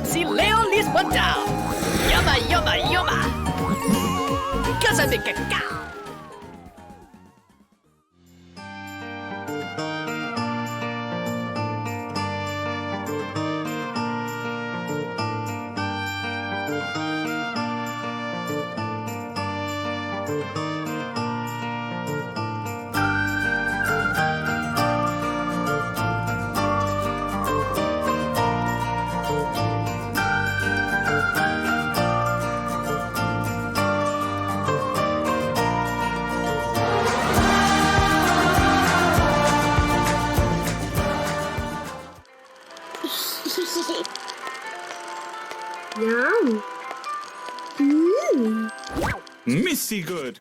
Si Leo Lisbontal. Yumma, yumma, yumma. Casa de cacao. Yum. Missy good.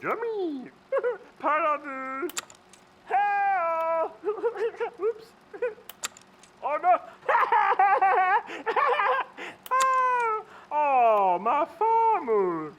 Yummy! Parade! Help! Oops! Oh no! Oh, my farmer!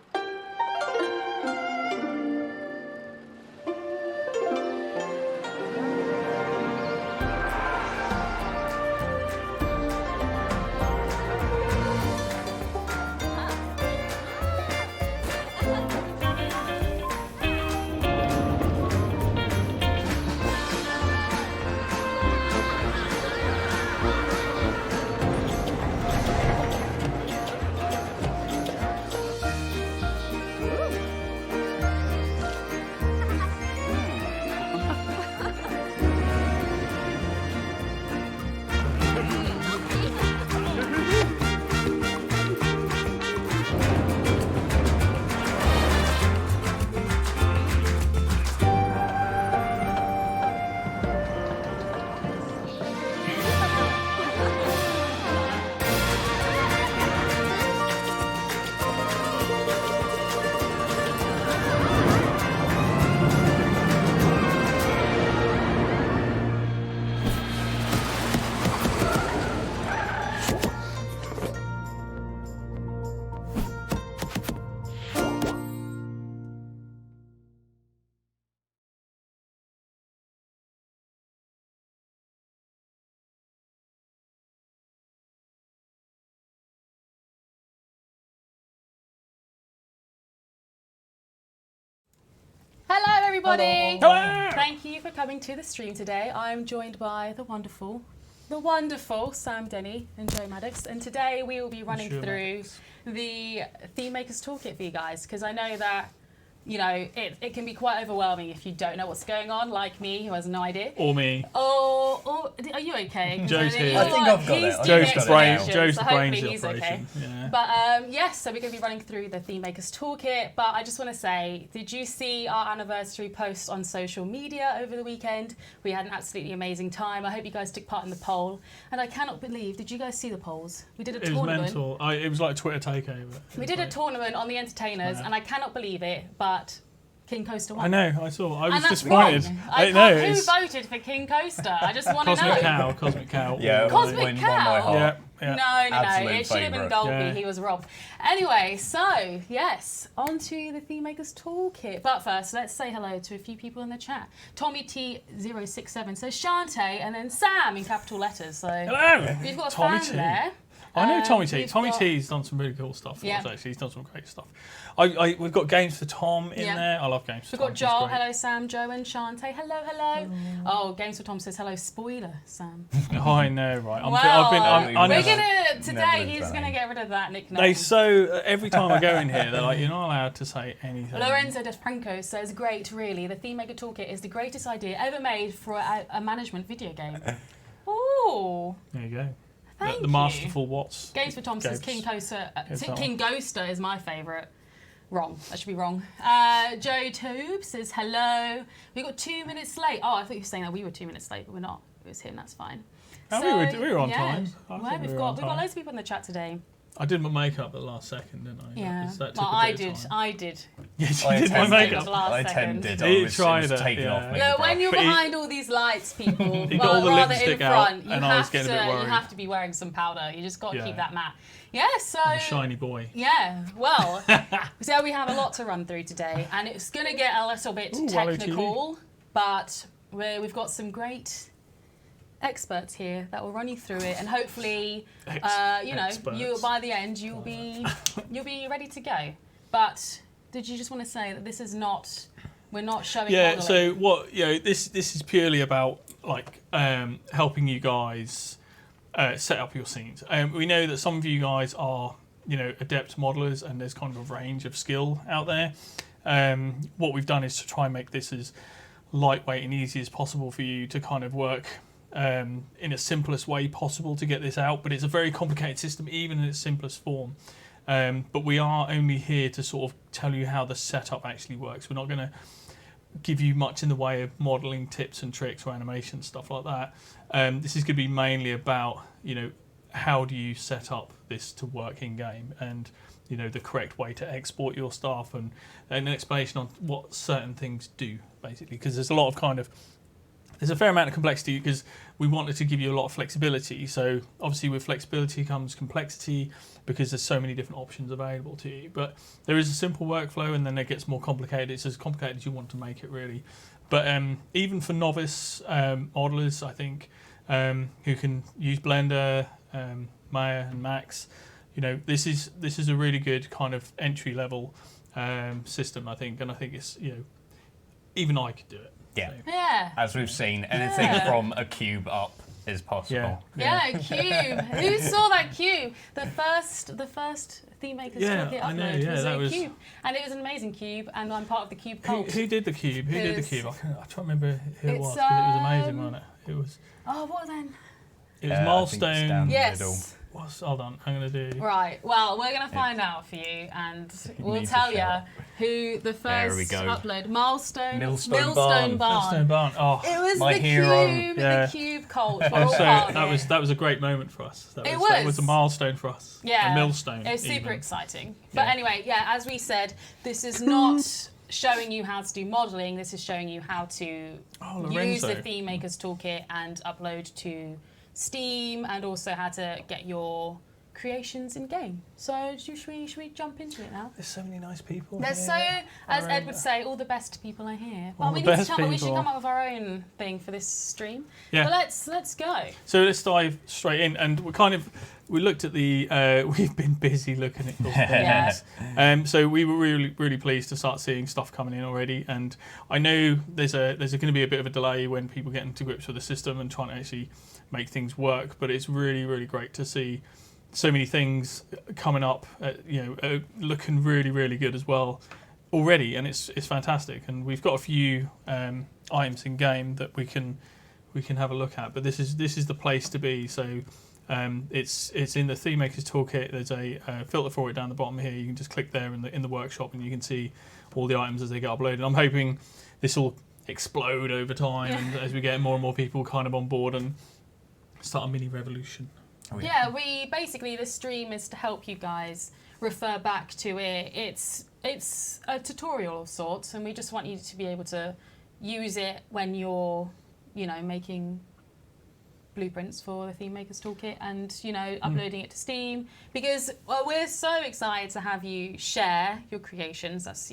everybody. Hello. Thank you for coming to the stream today. I'm joined by the wonderful Sam Denney and Jo Maddex, and today we will be running through the Thememaker's Toolkit for you guys, because I know that it can be quite overwhelming if you don't know what's going on, like me, who has no idea. Or me. Or are you okay? Joe's here. I think I've got it. Joe's the brains so of hopefully the he's operation. okay. Yeah. But yes, so we're going to be running through the Thememaker's Toolkit. But I just want to say, did you see our anniversary post on social media over the weekend? We had an absolutely amazing time. I hope you guys took part in the poll. And I cannot believe, did you guys see the polls? We did a tournament. It was mental. It was like a Twitter takeover. We did a tournament on the entertainers, and I cannot believe it, but King Coaster won. I know, I saw. I was and that's disappointed. wrong. Who voted for King Coaster? I just want to know. Cosmic Cow. Yeah, Cosmic Cow. Won my heart. Yeah. No. Absolute It should have been favourite. Dolby. Yeah. He was robbed. Anyway, so yes, on to the Thememaker's Toolkit. But first, let's say hello to a few people in the chat. Tommy T067 says Chanté, and then Sam in capital letters. So Hello. we've got a Tommy fan T. there. I know Tommy T. we've Tommy got- T's done some really cool stuff for Yeah. us, actually. He's done some great stuff. We've got games for Tom in Yeah. there. I love games for We've Tom. got Joel, hello Sam, Joe and Chanté, hello. Oh, Games for Tom says hello, spoiler, Sam. Oh, I know, right? Well, I'm we're never- gonna today. never He's trying. gonna get rid of that nickname. They so every time I go in here, they're like, "You're not allowed to say anything." Lorenzo De Franco says, "Great, really. The Thememaker Toolkit is the greatest idea ever made for a management video game." Ooh, There you go. thank The you. masterful Watts. Games for Tom says Games. King Coaster. Games for King Ghoster is my favourite. Wrong. That should be wrong. Joe Tube says hello. We got 2 minutes late. Oh, I thought you were saying that we were 2 minutes late, but we're not. It was him. That's fine. Oh, we were on time. I Well, think we've we were got on time. loads of people in the chat today. I did my makeup at the last second, didn't I? Yeah. That took Well, a I bit of did. time. I did. Yes, I you did my attempted. makeup. Last I second. attempted. He I was tried it, taken yeah. off me. Look, when you're But he- behind all these lights, people, He got all the rather lipstick in out, front, you and I was have getting a bit to worried. you have to be wearing some powder. You just got to Yeah. keep that matte. Yeah, so I'm a shiny boy. yeah, well, so we have a lot to run through today, and it's going to get a little bit Ooh, technical, but we've got some great experts here that will run you through it, and hopefully, Experts. by the end you'll be ready to go. But did you just want to say that this is not? We're not showing. Yeah. modelling. So what? This is purely about helping you guys set up your scenes. We know that some of you guys are adept modelers, and there's kind of a range of skill out there. What we've done is to try and make this as lightweight and easy as possible for you to kind of work in a simplest way possible to get this out. But it's a very complicated system, even in its simplest form. But we are only here to sort of tell you how the setup actually works. We're not going to give you much in the way of modelling tips and tricks or animation, stuff like that. This is going to be mainly about, how do you set up this to work in game, and the correct way to export your stuff, and an explanation on what certain things do, basically, because there's a fair amount of complexity, because we wanted to give you a lot of flexibility. So obviously with flexibility comes complexity, because there's so many different options available to you. But there is a simple workflow, and then it gets more complicated. It's as complicated as you want to make it, really. But even for novice modelers, I think, who can use Blender, Maya and Max, this is a really good kind of entry level system, I think. And I think it's, even I could do it. Yeah. yeah. As we've seen, anything from a cube up is possible. Yeah, cube. Who saw that cube? The first Thememaker's Toolkit I know, upload yeah, was that a was- cube, and it was an amazing cube, and I'm part of the cube cult. Who did the cube? Who did the It's- cube? I can't remember who it it's, was, because it was amazing, wasn't it? It was Oh, what then? it was I think it's Milestone. down the Yes. middle. Hold on, I'm going to do. Right. Well, we're gonna find out for you, and we'll need to tell you shout. who the There we first go. upload. Millstone Millstone Barn. Milestone Barn. Oh, It was My the hero. cube. Yeah. The cube cult. We're I'm all so part of that it. was a great moment for us. That It That was. was a milestone for us. Yeah. A millstone. It's super even. exciting. But Yeah. anyway, yeah, as we said, this is not showing you how to do modelling. This is showing you how to Oh, use Lorenzo. the Thememaker's Toolkit and upload to Steam, and also how to get your creations in game. So should we jump into it now? There's so many nice people. There's here. as Ed would say, all the best people are here. All Well, we the need to best we should people. come up with our own thing for this stream. Yeah. But let's go. So let's dive straight in, and we looked at the. We've been busy looking at your things. So we were really pleased to start seeing stuff coming in already, and I know there's going to be a bit of a delay when people get into grips with the system and trying to actually make things work. But it's really great to see so many things coming up. Looking really good as well already, and it's fantastic. And we've got a few items in game that we can have a look at. But this is the place to be. So. It's in the Thememaker's Toolkit. There's a filter for it down the bottom here. You can just click there in the workshop, and you can see all the items as they get uploaded. I'm hoping this will explode over time, and as we get more and more people kind of on board and start a mini revolution. We basically, this stream is to help you guys refer back to it. It's a tutorial of sorts, and we just want you to be able to use it when you're, making blueprints for the Thememaker's Toolkit and uploading it to Steam, because we're so excited to have you share your creations. That's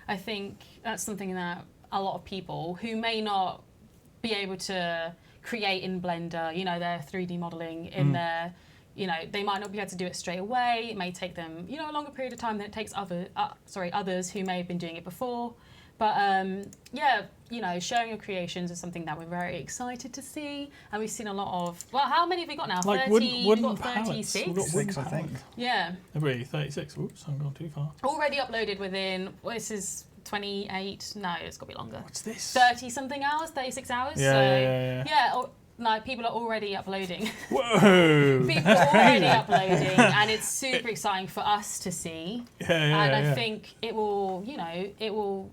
I think that's something that a lot of people who may not be able to create in Blender, their 3D modeling in their, they might not be able to do it straight away. It may take them a longer period of time than it takes others who may have been doing it before. But sharing your creations is something that we're very excited to see, and we've seen a lot of. Well, how many have we got now? Like 30. wooden We've got pallets. 36. We've got wooden 6, I think. pallets. Yeah. Every 36. Oops, I'm gone too far. Already uploaded within. Well, this is 28. No, it's got to be longer. What's this? 30 something hours, 36 hours. Yeah. No, people are already uploading. Whoa! People are already uploading, and it's super exciting for us to see. And I think it will, it will.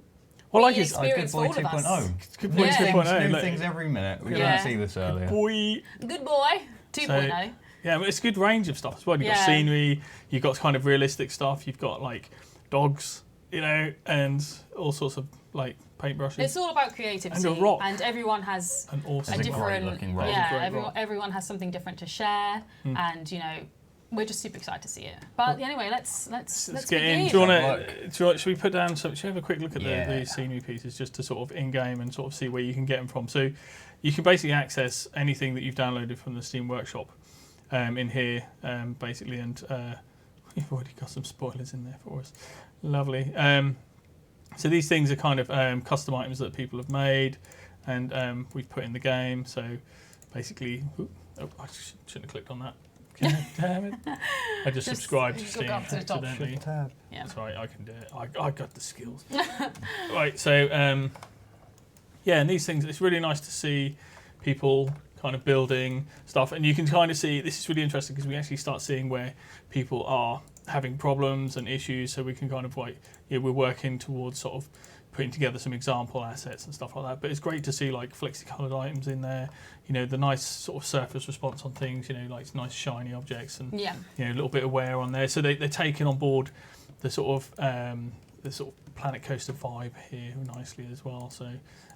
Well, be like an it's experience for all of us. 2.0. Good point. Yeah. 2.0. New things every minute. We Yeah. didn't see this earlier. Boy. Good boy. 2.0. Yeah, but it's a good range of stuff as well. You've got scenery, you've got kind of realistic stuff, you've got like dogs, and all sorts of like paintbrushes. It's all about creativity, And a rock. and everyone has An awesome a It's a different. great-looking rock. Yeah, Great rock. everyone has something different to share, and we're just super excited to see it. But anyway, let's Let's get begin. in. Do you want to? Should we put down? Should we have a quick look at Yeah. the scenery pieces just to sort of in-game and sort of see where you can get them from? So you can basically access anything that you've downloaded from the Steam Workshop in here, basically, and you've already got some spoilers in there for us. Lovely. So these things are kind of custom items that people have made, and we've put in the game. So basically, I shouldn't have clicked on that. God damn it! I just subscribed to go Steam up to the top. accidentally. Tab. Yeah. That's right, I can do it. I got the skills. Right, so and these things, it's really nice to see people kind of building stuff, and you can kind of see, this is really interesting because we actually start seeing where people are having problems and issues, so we can kind of we're working towards sort of putting together some example assets and stuff like that. But it's great to see like flexi-coloured items in there, the nice sort of surface response on things, like nice shiny objects and a little bit of wear on there. So they're taking on board the sort of Planet Coaster vibe here nicely as well. So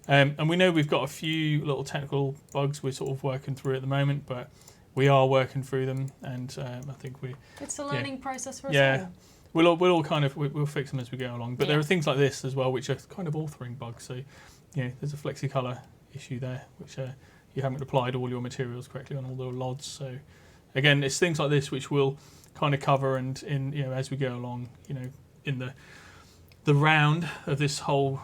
and we know we've got a few little technical bugs we're sort of working through at the moment, but we are working through them, and I think It's a learning process for us all. We'll fix them as we go along. But there are things like this as well, which are kind of authoring bugs. So, there's a flexi-color issue there, which you haven't applied all your materials correctly on all the LODs. So, again, it's things like this which we'll kind of cover, and as we go along, in the round of this whole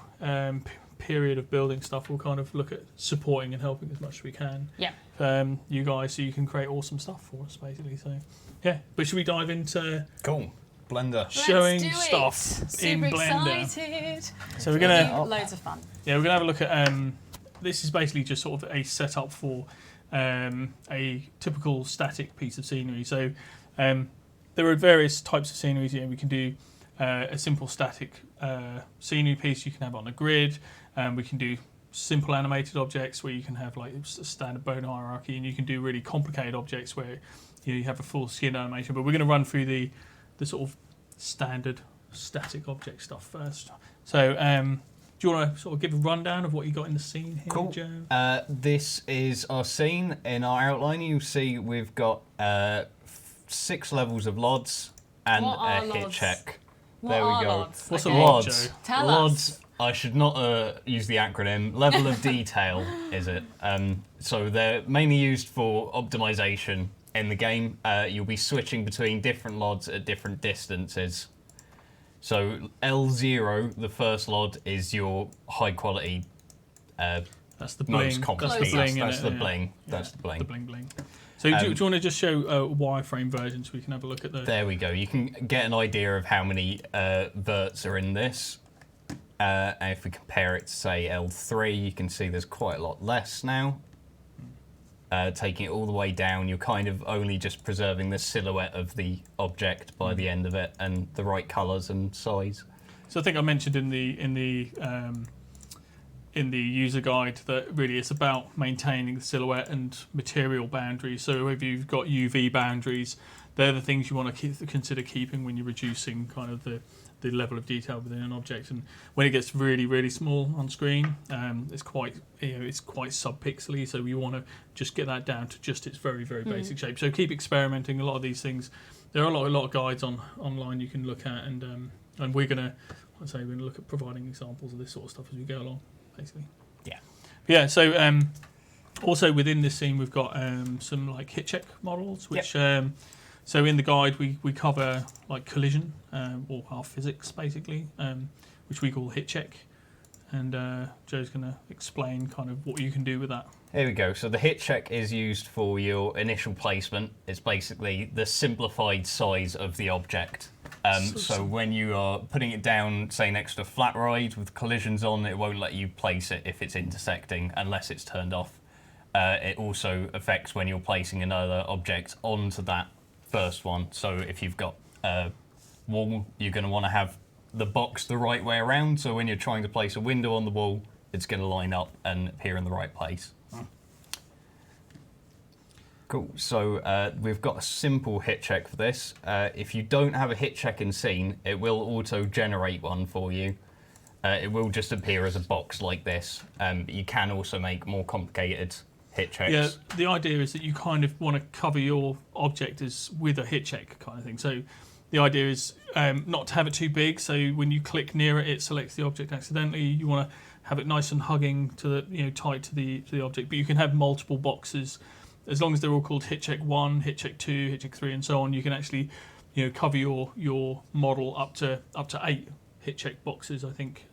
period of building stuff, we'll kind of look at supporting and helping as much as we can. You guys, so you can create awesome stuff for us, basically. So, but should we dive into Cool. Blender. showing Let's do stuff it. in Super Blender? excited. So we're gonna Loads of fun. we're gonna have a look at this is basically just sort of a setup for a typical static piece of scenery. So there are various types of sceneries. We can do a simple static scenery piece. You can have on a grid. We can do simple animated objects where you can have like a standard bone hierarchy, and you can do really complicated objects where you have a full skin animation. But we're going to run through the sort of standard static object stuff first. So do you want to sort of give a rundown of what you got in the scene here, Cool. Joe? This is our scene. In our outline, you see we've got 6 levels of LODs and What are a hit LODs? check. What There we are go. LODs? What's a Okay. LOD, LODs. Joe? Tell LODs. us. I should not use the acronym. Level of detail is it? So they're mainly used for optimization in the game. You'll be switching between different LODs at different distances. So L0, the first LOD, is your high quality. That's the Most bling. complex. That's the bling. That's innit? the Yeah. bling. Yeah. That's the bling. The bling bling. So do you want to just show a wireframe version so we can have a look at the... There we go. You can get an idea of how many verts are in this. And if we compare it to, say, L3, you can see there's quite a lot less now. Taking it all the way down, you're kind of only just preserving the silhouette of the object by the end of it and the right colours and size. So I think I mentioned in the user guide that really it's about maintaining the silhouette and material boundaries. So if you've got UV boundaries, they're the things you want to consider keeping when you're reducing kind of the level of detail within an object. And when it gets really, really small on screen, it's quite sub-pixely. So you want to just get that down to just its very, very basic shape. So keep experimenting. A lot of these things, there are a lot of guides online you can look at, and we're gonna look at providing examples of this sort of stuff as we go along, basically. Yeah. So also within this scene, we've got some like hit check models, which. So in the guide, we cover like collision or our physics basically, which we call hit check, and Joe's going to explain kind of what you can do with that. Here we go. So the hit check is used for your initial placement. It's basically the simplified size of the object. So when you are putting it down, say next to a flat ride with collisions on, it won't let you place it if it's intersecting unless it's turned off. It also affects when you're placing another object onto that first one. So if you've got a wall, you're going to want to have the box the right way around. So when you're trying to place a window on the wall, it's going to line up and appear in the right place. Cool. So we've got a simple hit check for this. If you don't have a hit check in scene, it will auto-generate one for you. It will just appear as a box like this. But you can also make more complicated hit checks. Yeah, the idea is that you kind of want to cover your object with a hit check kind of thing. So the idea is not to have it too big, so when you click near it, it selects the object accidentally. You want to have it nice and hugging to the tight to the object, but you can have multiple boxes as long as they're all called hit check 1, hit check 2, hit check 3, and so on. You can actually cover your model up to 8 hit check boxes, I think,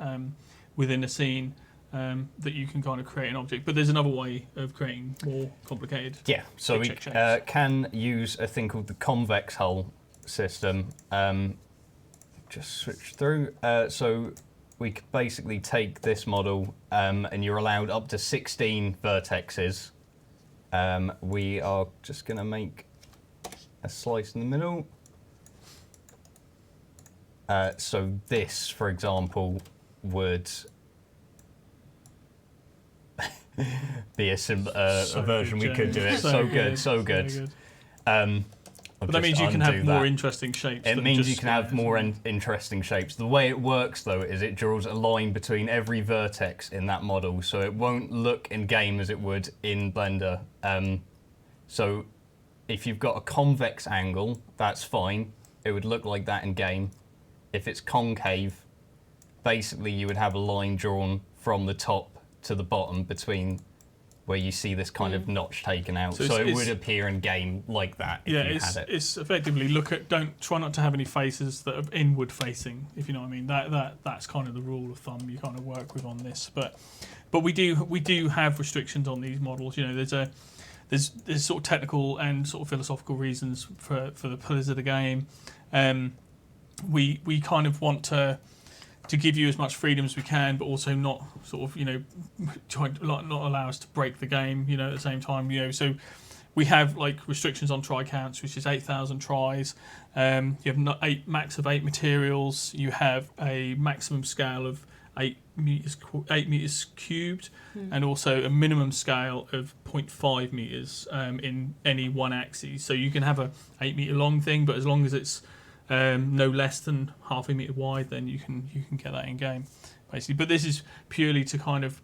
within a scene. That you can kind of create an object, but there's another way of creating more complicated. Yeah, so we can use a thing called the convex hull system. Just switch through. So we could basically take this model, and you're allowed up to 16 vertexes. We are just going to make a slice in the middle. So this, for example, would be a version we could do it. So good. But that means you can have more interesting shapes. It means you can have more interesting shapes. The way it works, though, is it draws a line between every vertex in that model, so it won't look in game as it would in Blender. So if you've got a convex angle, that's fine. It would look like that in game. If it's concave, basically you would have a line drawn from the top to the bottom between where you see this kind of notch taken out. So it would appear in game like that if you had it. It's effectively try not to have any faces that are inward facing, if you know what I mean. That's kind of the rule of thumb you kind of work with on this. But we do have restrictions on these models. There's sort of technical and sort of philosophical reasons for the pillars of the game. We kind of want to give you as much freedom as we can, but also not sort of not allow us to break the game. At the same time, so we have like restrictions on try counts, which is 8,000 tries. You have max of 8 materials. You have a maximum scale of 8 meters cubed, and also a minimum scale of 0.5 meters in any one axis. So you can have a 8 meter long thing, but as long as it's no less than half a meter wide, then you can get that in game, basically. But this is purely to kind of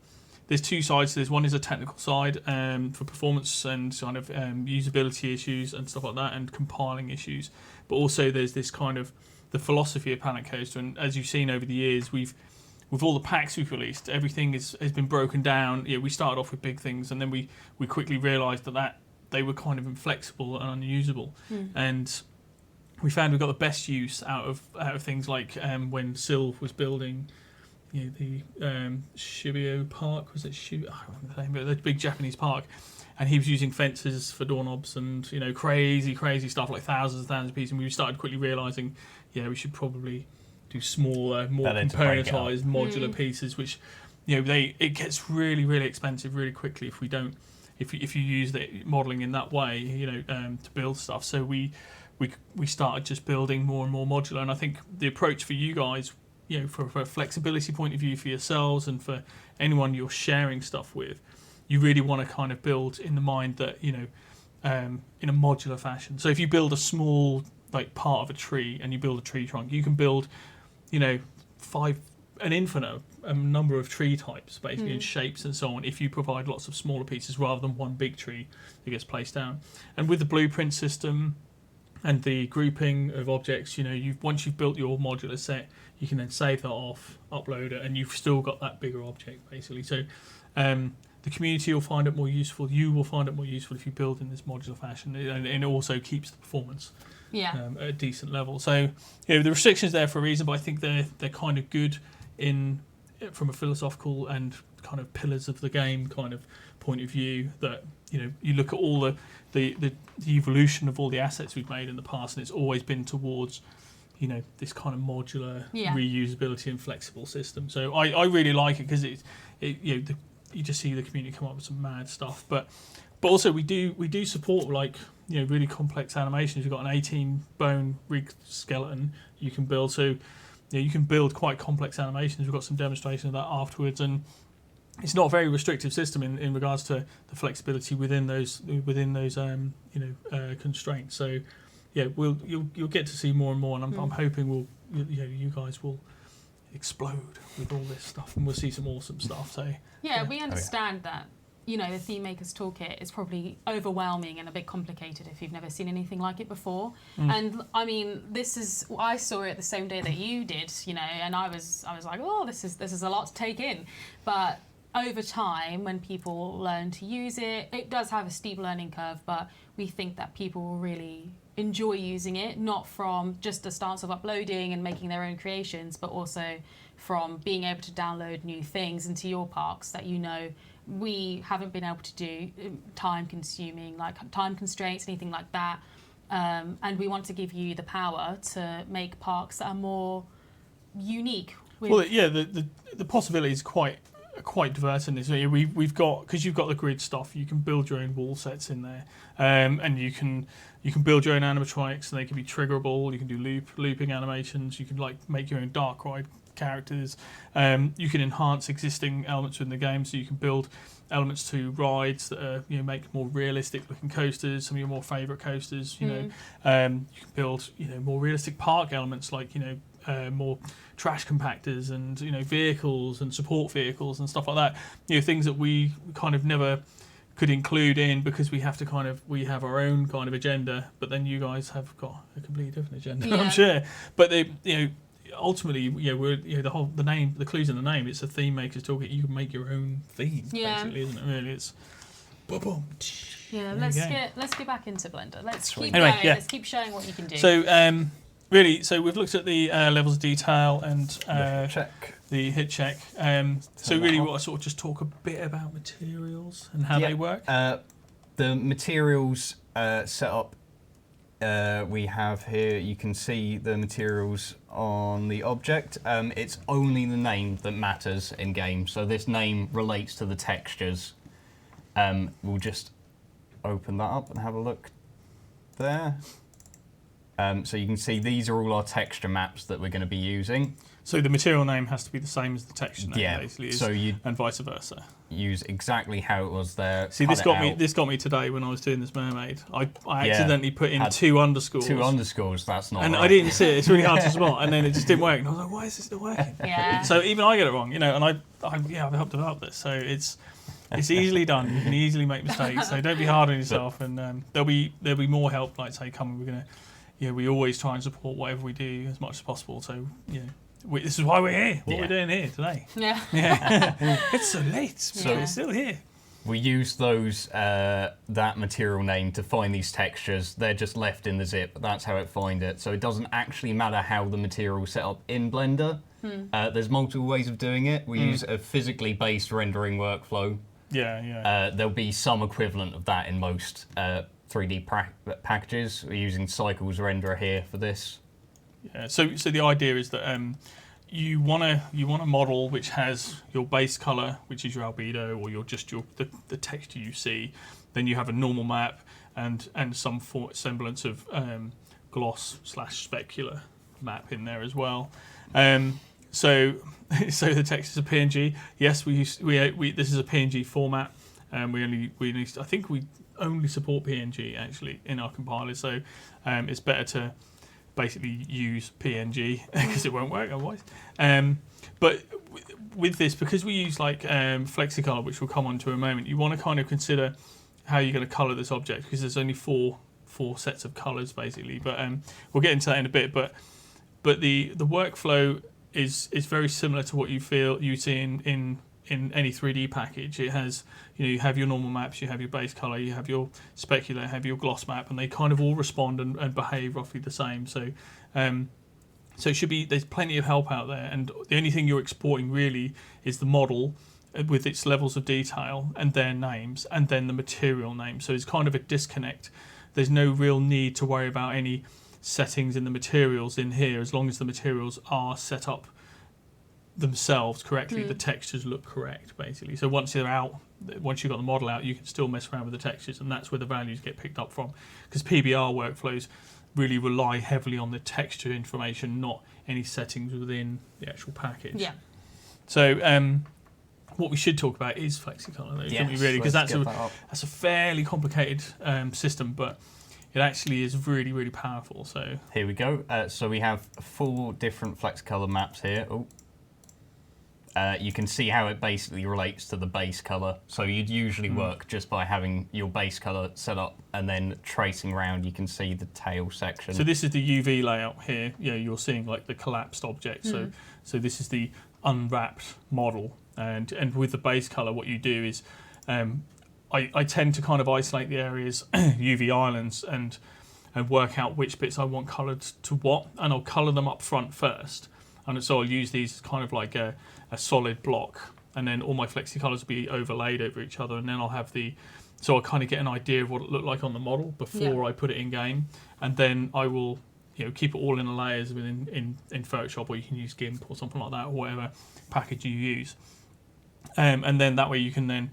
there's two sides to this. One is a technical side for performance and kind of usability issues and stuff like that, and compiling issues. But also there's this kind of the philosophy of Planet Coaster, and as you've seen over the years, with all the packs we've released, everything has been broken down. We started off with big things, and then we quickly realised that they were kind of inflexible and unusable, and we found we got the best use out of things like when Sil was building the Shibio Park, was it I can't remember the name, but the big Japanese park, and he was using fences for doorknobs and crazy stuff, like thousands and thousands of pieces, and we started quickly realising we should probably do smaller, more componentized modular pieces, which it gets really, really expensive really quickly if you use the modelling in that way to build stuff. So we started just building more and more modular, and I think the approach for you guys, for a flexibility point of view for yourselves and for anyone you're sharing stuff with, you really want to kind of build in the mind that in a modular fashion. So if you build a small part of a tree and you build a tree trunk, you can build an infinite number of tree types basically, and shapes and so on, if you provide lots of smaller pieces rather than one big tree that gets placed down. And with the blueprint system and the grouping of objects, once you've built your modular set, you can then save that off, upload it, and you've still got that bigger object basically. So the community will find it more useful. You will find it more useful if you build in this modular fashion, and it also keeps the performance at a decent level. So the restrictions there for a reason, but I think they're kind of good from a philosophical and kind of pillars of the game kind of point of view. That you look at all the evolution of all the assets we've made in the past, and it's always been towards this kind of modular reusability and flexible system. So I really like it because you just see the community come up with some mad stuff, but also we do support really complex animations. We've got an 18 bone rigged skeleton you can build, so you can build quite complex animations. We've got some demonstration of that afterwards, and it's not a very restrictive system in regards to the flexibility within those constraints. So you'll get to see more and more, and I'm hoping you guys will explode with all this stuff, and we'll see some awesome stuff. So we understand that the Thememaker's Toolkit is probably overwhelming and a bit complicated if you've never seen anything like it before. And I mean, I saw it the same day that you did, and I was like, oh, this is a lot to take in. But over time, when people learn to use it, it does have a steep learning curve, but we think that people will really enjoy using it, not from just the stance of uploading and making their own creations, but also from being able to download new things into your parks that we haven't been able to do, time constraints, anything like that. And we want to give you the power to make parks that are more unique. The possibility is quite diverse in this. We've got, because you've got the grid stuff, you can build your own wall sets in there, and you can build your own animatronics, and they can be triggerable. You can do looping animations. You can make your own dark ride characters. You can enhance existing elements within the game, so you can build elements to rides that are, make more realistic looking coasters, some of your more favourite coasters. You can build more realistic park elements, like more trash compactors and vehicles and support vehicles and stuff like that. Things that we kind of never could include in because we have our own kind of agenda. But then you guys have got a completely different agenda, I'm sure. But ultimately, we're the name, the clues in the name. It's a Thememaker's Toolkit. You can make your own theme, basically, isn't it? Really, it's boom. Yeah, let's get back into Blender. Let's keep going. Let's keep showing what you can do. So so we've looked at the levels of detail and the hit check. So really, we want to sort of just talk a bit about materials and how they work. The materials setup we have here. You can see the materials on the object. It's only the name that matters in game. So this name relates to the textures. We'll just open that up and have a look there. So you can see these are all our texture maps that we're going to be using. So the material name has to be the same as the texture name, basically, so and vice versa. Use exactly how it was there. See, this got me today when I was doing this mermaid. I accidentally put in Had 2 underscores. 2 underscores, that's not and right. I didn't see it. It's really hard to spot, and then it just didn't work. And I was like, "Why is this still working?" Yeah. So even I get it wrong, and I've helped develop this, so it's easily done. You can easily make mistakes, so don't be hard on yourself. And there'll be more help, like say, coming. We're gonna, we always try and support whatever we do as much as possible. So this is why we're here. What we're doing here today. Yeah. It's so late, so we're still here. We use those that material name to find these textures. They're just left in the zip. That's how it finds it. So it doesn't actually matter how the material is set up in Blender. There's multiple ways of doing it. We use a physically based rendering workflow. There'll be some equivalent of that in most 3D packages. We're using Cycles Renderer here for this. Yeah. So the idea is that you want a model which has your base color, which is your albedo, or the texture you see. Then you have a normal map and some semblance of gloss/specular map in there as well. So the text is a PNG. Yes, we this is a PNG format. I think we only support PNG actually in our compiler. So it's better to basically use PNG because it won't work otherwise. But with this, because we use like FlexiColor, which we'll come on to in a moment, you want to kind of consider how you're going to color this object, because there's only four sets of colors basically. But we'll get into that in a bit. But the workflow is very similar to what you see in any 3D package. It has, you have your normal maps, you have your base color, you have your specular, you have your gloss map, and they kind of all respond and behave roughly the same. So it should be, there's plenty of help out there, and the only thing you're exporting really is the model with its levels of detail and their names, and then the material name. So it's kind of a disconnect. There's no real need to worry about any settings in the materials in here, as long as the materials are set up themselves correctly. The textures look correct basically. So once you've got the model out, you can still mess around with the textures, and that's where the values get picked up from, because PBR workflows really rely heavily on the texture information, not any settings within the actual package. So what we should talk about is FlexiColor though, shouldn't we really, because that's a fairly complicated system, but it actually is really, really powerful. So here we go. So we have 4 different FlexiColor maps here. You can see how it basically relates to the base color. So you'd usually work just by having your base color set up and then tracing around. You can see the tail section. So this is the UV layout here. You're seeing like the collapsed object. So this is the unwrapped model. And with the base color, what you do is I tend to kind of isolate the areas, UV islands, and work out which bits I want colored to what, and I'll color them up front first. And so I'll use these as kind of like a solid block, and then all my FlexiColors will be overlaid over each other, and then I'll have so I'll kind of get an idea of what it looked like on the model before I put it in game, and then I will keep it all in the layers in Photoshop, or you can use GIMP or something like that, or whatever package you use, and then that way you can then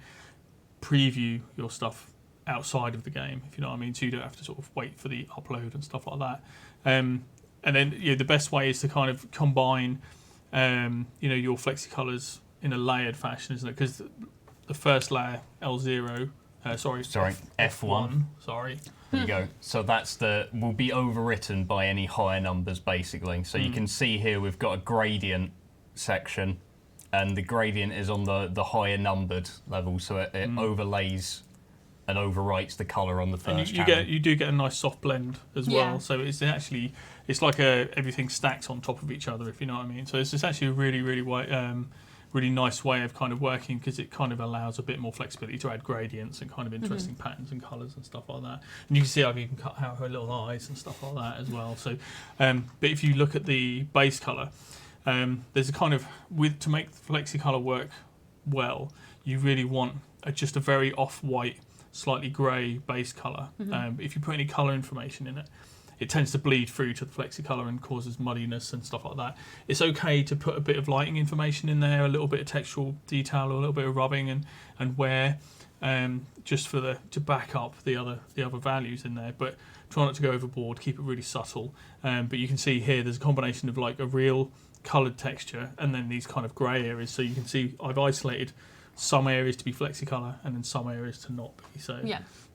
preview your stuff outside of the game, if you know what I mean, so you don't have to sort of wait for the upload and stuff like that. And then the best way is to kind of combine your FlexiColors in a layered fashion, isn't it? Because the first layer, L0, F1. Sorry. There you go. So will be overwritten by any higher numbers, basically. So you can see here we've got a gradient section, and the gradient is on the higher numbered level, so it overlays and overwrites the color on the first channel. You do get a nice soft blend as well. So it's like everything stacks on top of each other, if you know what I mean. So it's actually a really, really really nice way of kind of working, because it kind of allows a bit more flexibility to add gradients and kind of interesting patterns and colors and stuff like that. And you can see I've even cut out her little eyes and stuff like that as well. So, but if you look at the base color, there's a kind of, to make FlexiColor work well, you really want just a very off-white, slightly grey base colour. If you put any colour information in it, it tends to bleed through to the FlexiColor and causes muddiness and stuff like that. It's okay to put a bit of lighting information in there, a little bit of textural detail, or a little bit of rubbing and wear, just to back up the other values in there, but try not to go overboard. Keep it really subtle. But you can see here there's a combination of like a real coloured texture and then these kind of grey areas. So you can see I've isolated some areas to be flexicolour and then some areas to not be. So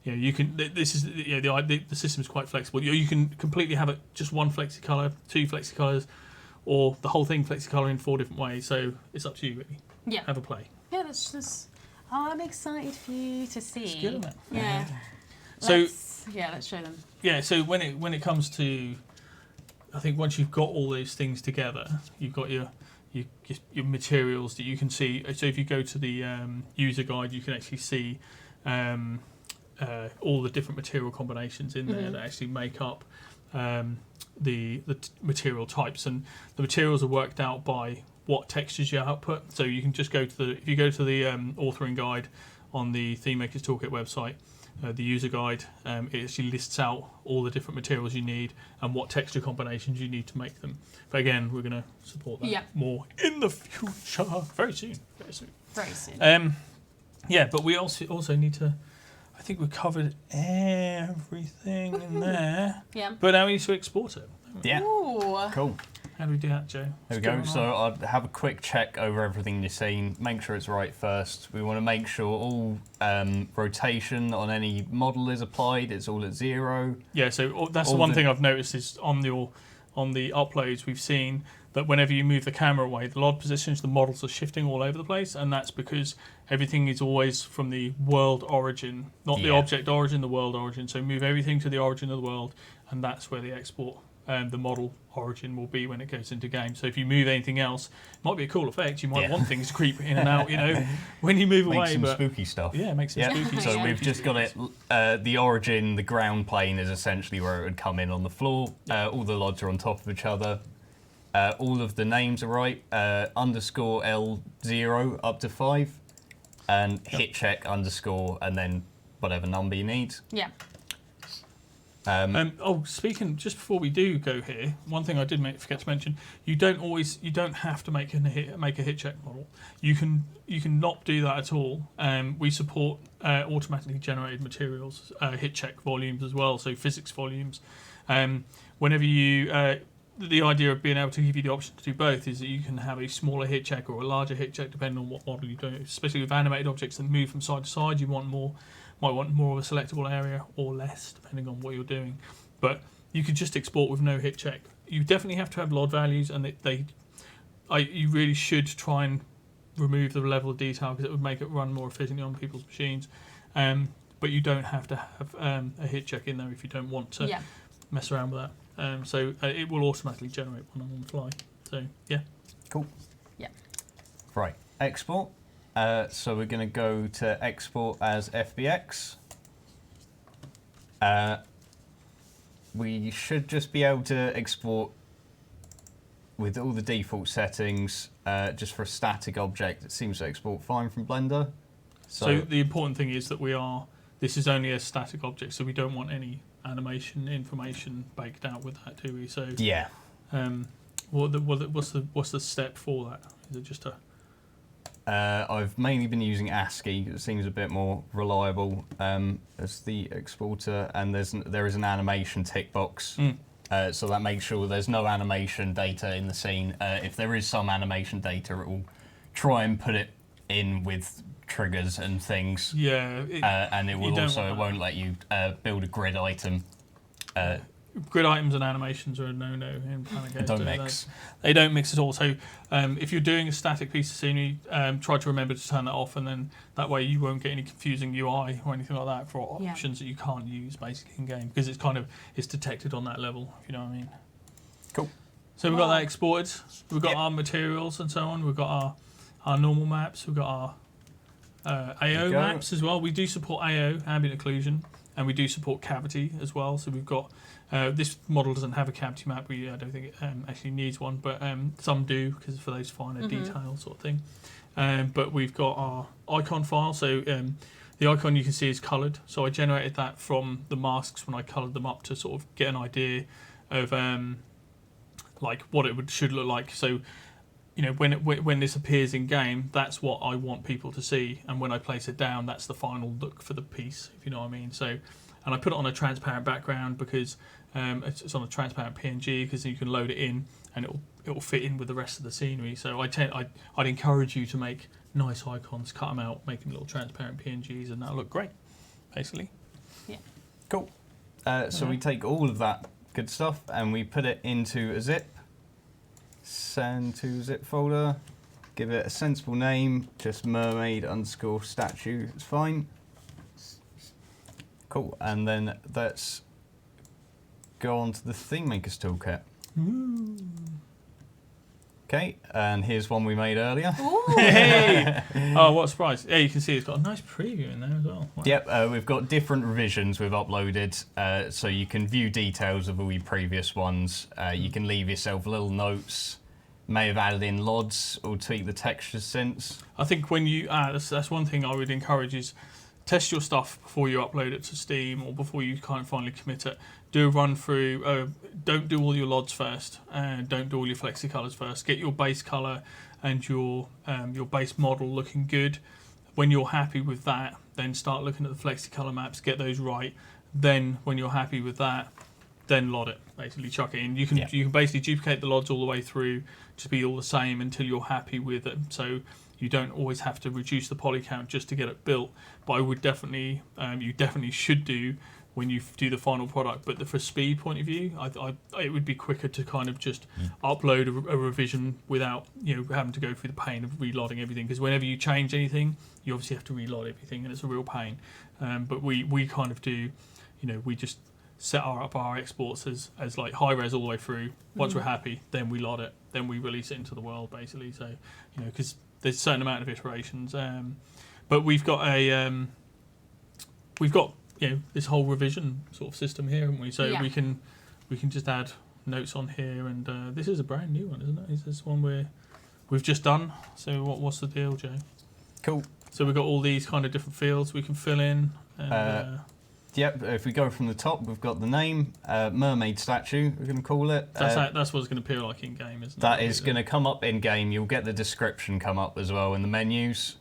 you can. This is the system is quite flexible. You can completely have it just one flexicolour, 2 flexicolours, or the whole thing flexicolour in 4 different ways. So it's up to you really. Yeah. Have a play. Yeah, that's just. Oh, I'm excited for you to see. It's good, isn't it? Yeah. So let's show them. yeah. So when it comes to, I think once you've got all those things together, you've got your materials that you can see. So if you go to the user guide, you can actually see all the different material combinations in there that actually make up the material types, and the materials are worked out by what textures you output. So you can just go to if you go to the authoring guide on the Thememaker's Toolkit website, the user guide, it actually lists out all the different materials you need and what texture combinations you need to make them. But again, we're going to support that more in the future, very soon. But we also need to. I think we've covered everything in there. Yeah. But now we need to export it. Yeah. Ooh. Cool. How do we do that, Joe? There we go. So I'll have a quick check over everything you've seen, make sure it's right first. We want to make sure all rotation on any model is applied, it's all at 0. Yeah, so that's the one thing I've noticed is on the uploads we've seen that whenever you move the camera away, the LOD positions, the models are shifting all over the place, and that's because everything is always from the world origin, not the object origin, the world origin. So move everything to the origin of the world, and that's where the export the model origin will be when it goes into game. So if you move anything else, it might be a cool effect. You might want things to creep in and out, when you move away. Make some spooky stuff. Yeah, make some spooky stuff. So we've just got it, the origin, the ground plane is essentially where it would come in on the floor. All the LODs are on top of each other. All of the names are right. Underscore L0 up to 5. And hit check underscore and then whatever number you need. Yeah. Speaking, just before we do go here, one thing I did forget to mention: you don't have to make a hit check model. You can not do that at all. We support automatically generated materials, hit check volumes as well, so physics volumes. Whenever you, the idea of being able to give you the option to do both is that you can have a smaller hit check or a larger hit check depending on what model you're doing. Especially with animated objects that move from side to side, you might want more of a selectable area or less, depending on what you're doing. But you could just export with no hit check. You definitely have to have LOD values, and you really should try and remove the level of detail because it would make it run more efficiently on people's machines. But you don't have to have a hit check in there if you don't want to mess around with that. So it will automatically generate one on the fly. So yeah. Cool. Yeah. Right. Export. So we're going to go to export as FBX. We should just be able to export with all the default settings. Just for a static object, it seems to export fine from Blender. So the important thing is that this is only a static object, so we don't want any animation information baked out with that, do we? So yeah. What's the step for that? Is it just a I've mainly been using ASCII. It seems a bit more reliable as the exporter, and there is an animation tick box, so that makes sure there's no animation data in the scene. If there is some animation data, it will try and put it in with triggers and things. Yeah, and it will it won't let you build a grid item. Grid items and animations are a no-no in Planet Games. They don't mix. They don't mix at all. So if you're doing a static piece of scenery, try to remember to turn that off, and then that way you won't get any confusing UI or anything like that for options that you can't use basically in game, because it's detected on that level. If you know what I mean. Cool. So we've got that exported. We've got our materials and so on. We've got our normal maps. We've got our AO maps as well. We do support AO, ambient occlusion, and we do support cavity as well. So we've got this model doesn't have a cavity map. I don't think it actually needs one, but some do because for those finer details sort of thing. But we've got our icon file. So the icon you can see is coloured. So I generated that from the masks when I coloured them up to sort of get an idea of like what it should look like. So when this appears in game, that's what I want people to see, and when I place it down, that's the final look for the piece, if you know what I mean. So, and I put it on a transparent background because it's on a transparent PNG because you can load it in and it'll fit in with the rest of the scenery. So I'd encourage you to make nice icons, cut them out, make them little transparent PNGs, and that'll look great, basically. Yeah. Cool. So we take all of that good stuff and we put it into a zip. Send to zip folder, give it a sensible name, just mermaid_statue, it's fine. Cool, and then let's go on to the Thememaker's Toolkit. Okay, and here's one we made earlier. Hey! Oh, what a surprise. Yeah, you can see it's got a nice preview in there as well. Wow. Yep, we've got different revisions we've uploaded, so you can view details of all your previous ones. You can leave yourself little notes. May have added in LODs or tweak the textures since. I think when you add, that's one thing I would encourage is test your stuff before you upload it to Steam or before you kind of finally commit it. Do a run through. Don't do all your LODs first, and don't do all your flexi colors first. Get your base color and your base model looking good. When you're happy with that, then start looking at the flexi color maps. Get those right. Then, when you're happy with that, then LOD it. Basically, chuck it in. You can basically duplicate the LODs all the way through to be all the same until you're happy with it. So you don't always have to reduce the poly count just to get it built. But I would definitely, you definitely should do when you do the final product. But for speed point of view, it would be quicker to kind of just upload a revision without having to go through the pain of reloading everything. Because whenever you change anything, you obviously have to reload everything, and it's a real pain. But we kind of do, we just set up our exports as like high res all the way through. Once we're happy, then we load it, then we release it into the world, basically. So because there's a certain amount of iterations, but we've got this whole revision sort of system here, haven't we? So we can just add notes on here, and this is a brand new one, isn't it? Is this one we've just done? So what's the deal, Joe? Cool. So we've got all these kind of different fields we can fill in. And, yep, if we go from the top, we've got the name, mermaid statue, we're going to call it. That's what it's going to appear like in game, isn't it? That is going to come up in game. You'll get the description come up as well in the menus.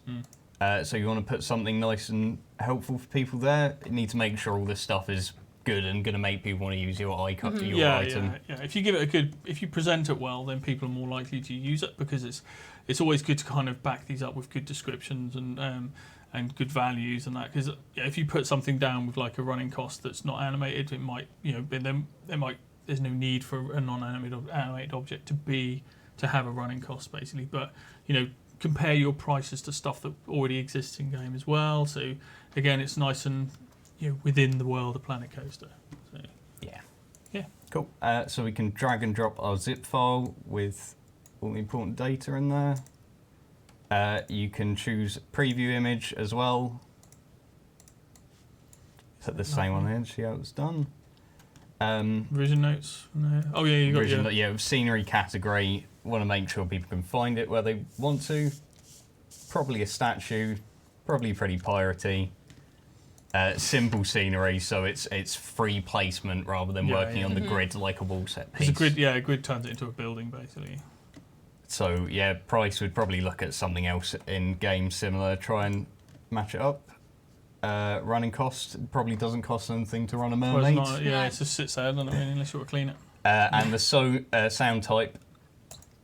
So you want to put something nice and helpful for people there. You need to make sure all this stuff is good and going to make people want to use your icon, your item. Yeah. If you give it if you present it well, then people are more likely to use it, because it's always good to kind of back these up with good descriptions and good values and that. Because if you put something down with like a running cost that's not animated, it might there's no need for a non-animated object to have a running cost, basically. But compare your prices to stuff that already exists in game as well. So again, it's nice and within the world of Planet Coaster. So, yeah. Cool. So we can drag and drop our zip file with all the important data in there. You can choose preview image as well. Put the same one in, see how it's done. Revision notes. No. Oh yeah, you got scenery category. Want to make sure people can find it where they want to. Probably a statue, probably pretty piratey. Simple scenery, so it's free placement rather than working on the grid like a wall set piece. A grid turns it into a building, basically. So price would probably look at something else in game similar, try and match it up. Running cost probably doesn't cost anything to run a mermaid. Well, it just sits there, doesn't it, really, unless you want to clean it. And the sound type,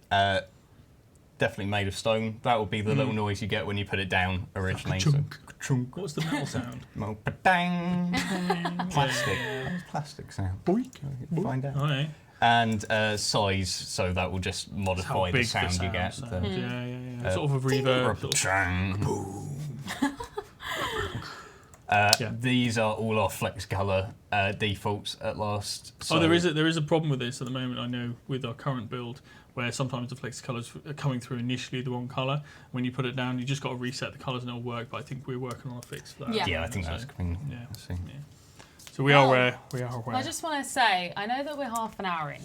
definitely made of stone. That will be the little noise you get when you put it down originally. Chunk. What's the metal sound? Bang! Plastic. Plastic sound. Boink. Find out. Oh, yeah. And size, so that will just modify the sound you get. Sort of a reverb. These are all our flex color defaults at last. So there is a problem with this at the moment, I know, with our current build, where sometimes the flex colors are coming through initially the wrong color. When you put it down, you just got to reset the colors and it'll work. But I think we're working on a fix for that. Yeah, I think that's coming. Yeah. So we are where we are. I just want to say, I know that we're half an hour in,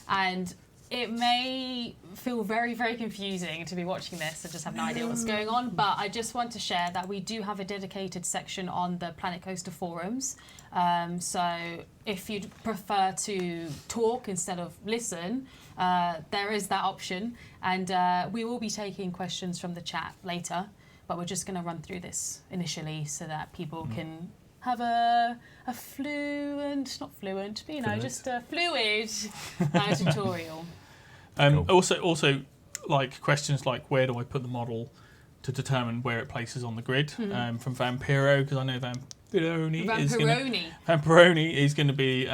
and it may feel very, very confusing to be watching this and just have no idea what's going on, but I just want to share that we do have a dedicated section on the Planet Coaster forums. So if you'd prefer to talk instead of listen, there is that option. And we will be taking questions from the chat later, but we're just going to run through this initially so that people can have a fluent, not fluent, but just a fluid tutorial. Cool. Also, like questions like where do I put the model to determine where it places on the grid? From Vampiro, because I know Vampironi is going to be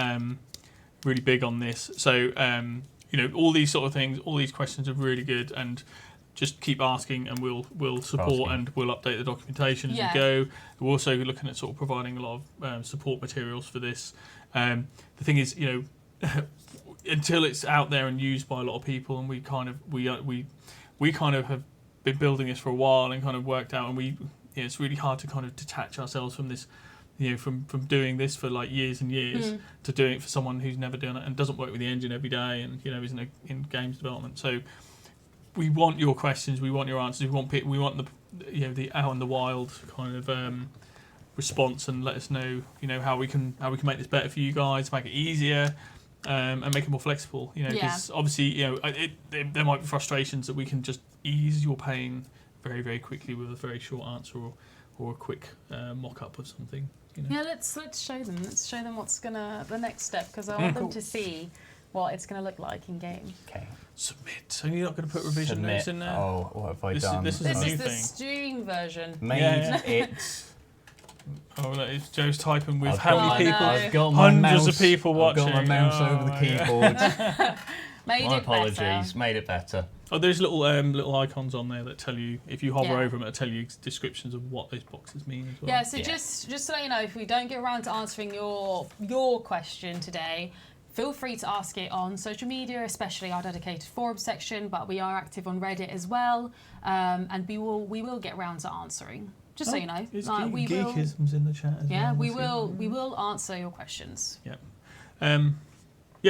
really big on this. So all these sort of things, all these questions are really good, and just keep asking, and we'll support and we'll update the documentation as we go. We're also looking at sort of providing a lot of support materials for this. The thing is, until it's out there and used by a lot of people, and we kind of have been building this for a while and kind of worked out, and it's really hard to kind of detach ourselves from this, from doing this for like years and years to doing it for someone who's never done it and doesn't work with the engine every day and isn't in games development. So we want your questions, we want your answers, we want the out in the wild kind of response, and let us know how we can make this better for you guys, make it easier. And make it more flexible, because obviously, there might be frustrations that we can just ease your pain very, very quickly with a very short answer or a quick mock-up of something. Yeah, let's show them. Let's show them what's the next step, because I want them to see what it's going to look like in game. Okay. Submit. So you're not going to put revision notes in there? Oh, what have I done? This is a new the thing. Steam version. It's. Oh, look, it's Joe's typing with how many people? I've got my Hundreds mouse, of people watching. I've got my mouse over the keyboard. My apologies. Better. Made it better. Oh, there's little icons on there that tell you, if you hover over them, it'll tell you descriptions of what those boxes mean as well. Yeah, so just to let you know, if we don't get around to answering your question today, feel free to ask it on social media, especially our dedicated forum section, but we are active on Reddit as well, and we will get around to answering. Just so you know, There's we will. geekisms in the chat as well. Yeah, we will answer your questions. Yep.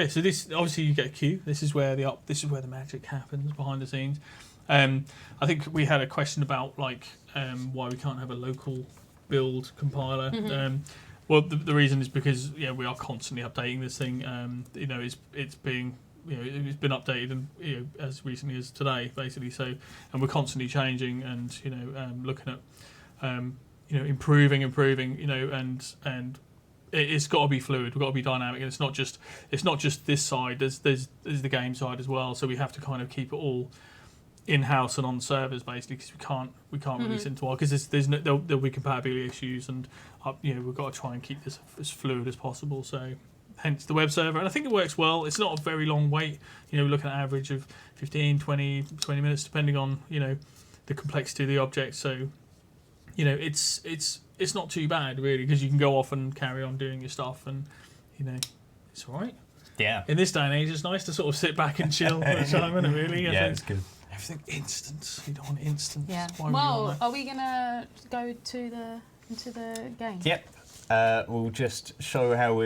So this obviously you get a queue. This is where the magic happens behind the scenes. I think we had a question about why we can't have a local build compiler. Well, the reason is because we are constantly updating this thing. It's being it's been updated and as recently as today, basically. So, and we're constantly changing and looking at improving, and it's got to be fluid. We've got to be dynamic, and it's not just this side. There's the game side as well. So we have to kind of keep it all in-house and on servers, basically, because we can't release it into our, because there'll be compatibility issues, and we've got to try and keep this as fluid as possible. So hence the web server, and I think it works well. It's not a very long wait. We're looking at an average of 15, 20 minutes, depending on the complexity of the object. So it's not too bad really, because you can go off and carry on doing your stuff, and it's all right. Yeah. In this day and age, it's nice to sort of sit back and chill for a time, isn't it? Really. Yeah, it's good. Everything instant. You don't want instant. Yeah. Why would you want that? Are we gonna go into the game? Yep. We'll just show how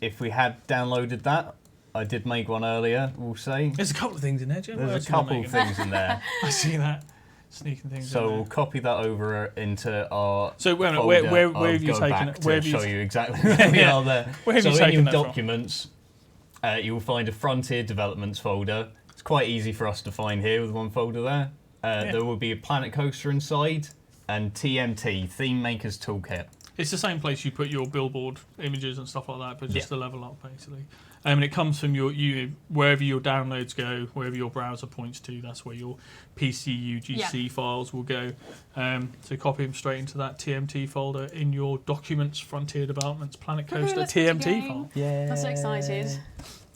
if we had downloaded that. I did make one earlier. We'll say. There's a couple of things in there, Jim. There's a couple of things in there. I see that. Sneaking things. So we'll copy that over into our. So where have you taken it? Where have you show you exactly where we are there? Where have you so in taken your that documents, you will find a Frontier Developments folder. It's quite easy for us to find here with one folder there. There will be a Planet Coaster inside and TMT, Thememaker's Toolkit. It's the same place you put your billboard images and stuff like that, but just a level up basically. And it comes from wherever your downloads go, wherever your browser points to. That's where your PC UGC files will go. So copy them straight into that TMT folder in your Documents, Frontier Developments, Planet Coaster TMT file. Yeah, I'm so excited.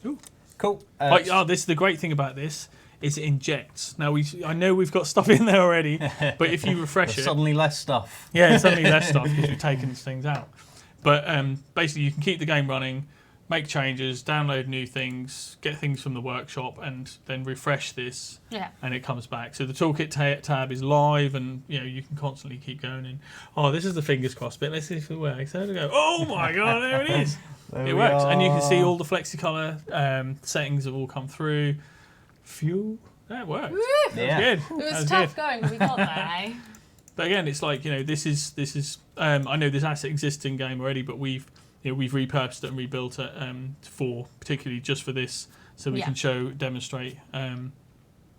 Ooh. Cool. This is the great thing about this. Is it injects. Now I know we've got stuff in there already, but if you refresh it, suddenly less stuff. Yeah, suddenly less stuff because we've taken these things out. But basically, you can keep the game running, make changes, download new things, get things from the workshop, and then refresh this, and it comes back. So the Toolkit tab is live, and you can constantly keep going in. Oh, this is the fingers crossed bit. Let's see if it works. There we go. Oh my god, there it is. It works, and you can see all the FlexiColor settings have all come through. Fuel. That worked. Woo! Yeah. Good. It That was tough going, but we got there. Eh? But again, it's like, this is. I know this asset exists in game already, but we've repurposed it and rebuilt it for particularly just for this, so we can demonstrate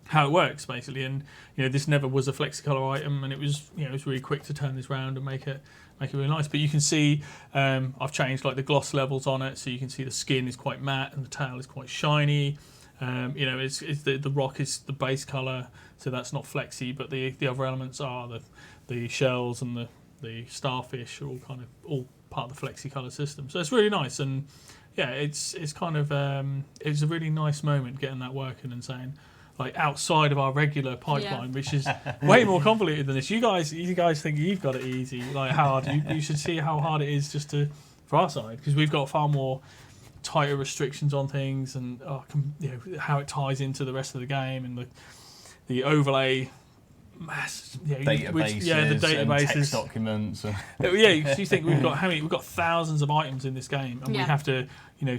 how it works basically. And this never was a FlexiColor item, and it was it was really quick to turn this around and make it really nice. But you can see I've changed like the gloss levels on it, so you can see the skin is quite matte and the tail is quite shiny. It's the rock is the base color, so that's not flexy, but the other elements are the shells and the starfish are all part of the flexi color system. So it's really nice, and it's kind of it's a really nice moment getting that working and saying, like, outside of our regular pipeline, which is way more convoluted than this. You guys think you've got it easy, like hard. You should see how hard it is just for our side, because we've got far more tighter restrictions on things, and how it ties into the rest of the game, and the overlay databases, the databases, and text documents. Because you think we've got thousands of items in this game, and we have to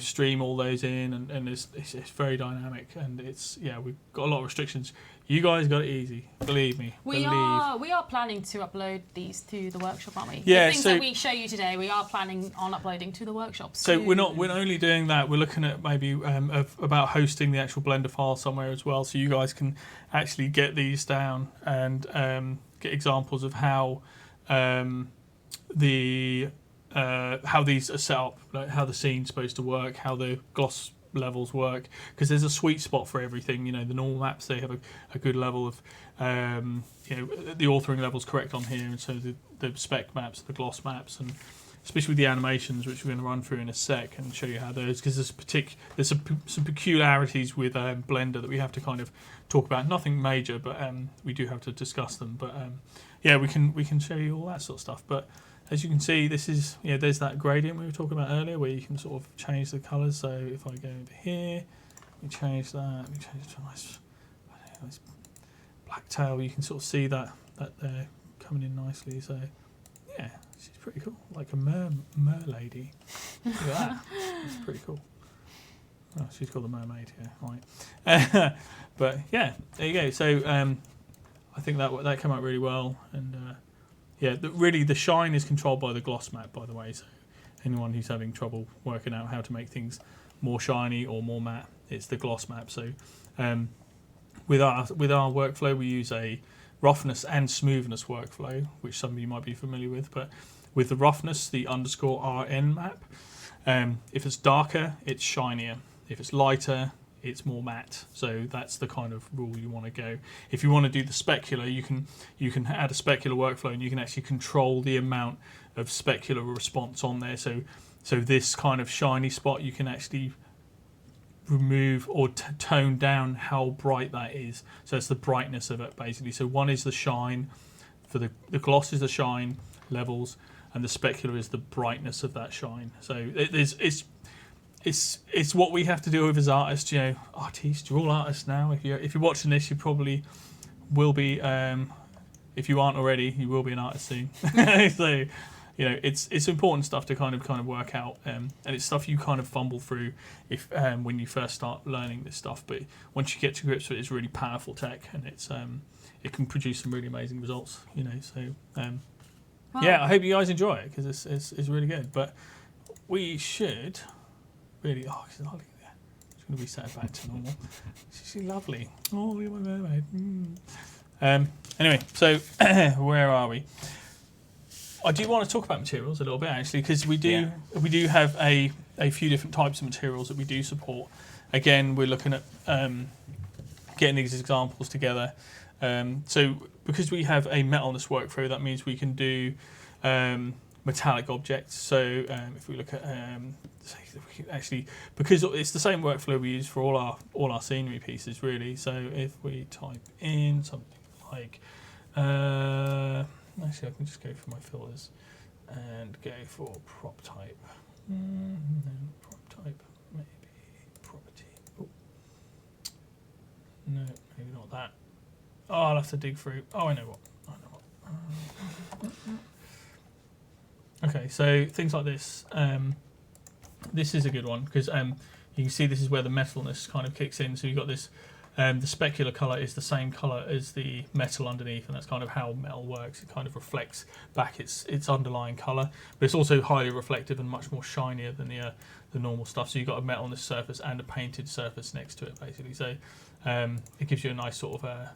stream all those in, and it's very dynamic, and we've got a lot of restrictions. You guys got it easy, believe me. We are planning to upload these to the workshop, aren't we? Yeah, the things that we show you today, we are planning on uploading to the workshop. So we're not only doing that. We're looking at maybe about hosting the actual Blender file somewhere as well, so you guys can actually get these down and get examples of how these are set up, like how the scene's supposed to work, how the gloss levels work, because there's a sweet spot for everything. The normal maps, they have a good level of the authoring level's correct on here, and so the spec maps, the gloss maps, and especially with the animations, which we're going to run through in a sec and show you how those, because there's some peculiarities with Blender that we have to kind of talk about. Nothing major, but we do have to discuss them. But we can show you all that sort of stuff. But as you can see, this is there's that gradient we were talking about earlier, where you can sort of change the colours. So if I go over here, we change that. We change it to a nice black tail. You can sort of see that there coming in nicely. So yeah, she's pretty cool, like a mer lady. Look at that. That's pretty cool. Oh, she's called the mermaid here, right? But yeah, there you go. So I think that came out really well, and really the shine is controlled by the gloss map, by the way. So anyone who's having trouble working out how to make things more shiny or more matte, it's the gloss map. So with our workflow, we use a roughness and smoothness workflow, which some of you might be familiar with. But with the roughness, the _RN map, if it's darker, it's shinier. If it's lighter, it's more matte. So that's the kind of rule you want to go. If you want to do the specular, you can add a specular workflow, and you can actually control the amount of specular response on there. So this kind of shiny spot, you can actually remove or tone down how bright that is. So it's the brightness of it, basically. So one is the shine, for the gloss is the shine levels, and the specular is the brightness of that shine. So it's what we have to do with as artists. Artists, you're all artists now. If you're watching this, you probably will be. If you aren't already, you will be an artist soon. So it's important stuff to kind of work out, and it's stuff you kind of fumble through when you first start learning this stuff. But once you get to grips with it, it's really powerful tech, and it can produce some really amazing results. So yeah, I hope you guys enjoy it, because it's really good. But we should. Really, she's lovely. Yeah. She's going to be set back to normal. She's lovely. Oh, you're my mermaid. Anyway, so where are we? I do want to talk about materials a little bit, actually, because we do have a few different types of materials that we do support. Again, we're looking at getting these examples together. So because we have a metalness workflow, that means we can do metallic objects. So if we look at actually, because it's the same workflow we use for all our scenery pieces, really. So if we type in something like actually, I can just go for my filters and go for prop type. No, prop type, maybe property. Oh. No, maybe not that. Oh, I'll have to dig through. Oh, I know what. Okay, so things like this. This is a good one, because you can see this is where the metalness kind of kicks in. So you've got this The specular colour is the same colour as the metal underneath, and that's kind of how metal works. It kind of reflects back its underlying colour, but it's also highly reflective and much more shinier than the normal stuff. So you've got a metal on this surface and a painted surface next to it, basically. So it gives you a nice sort of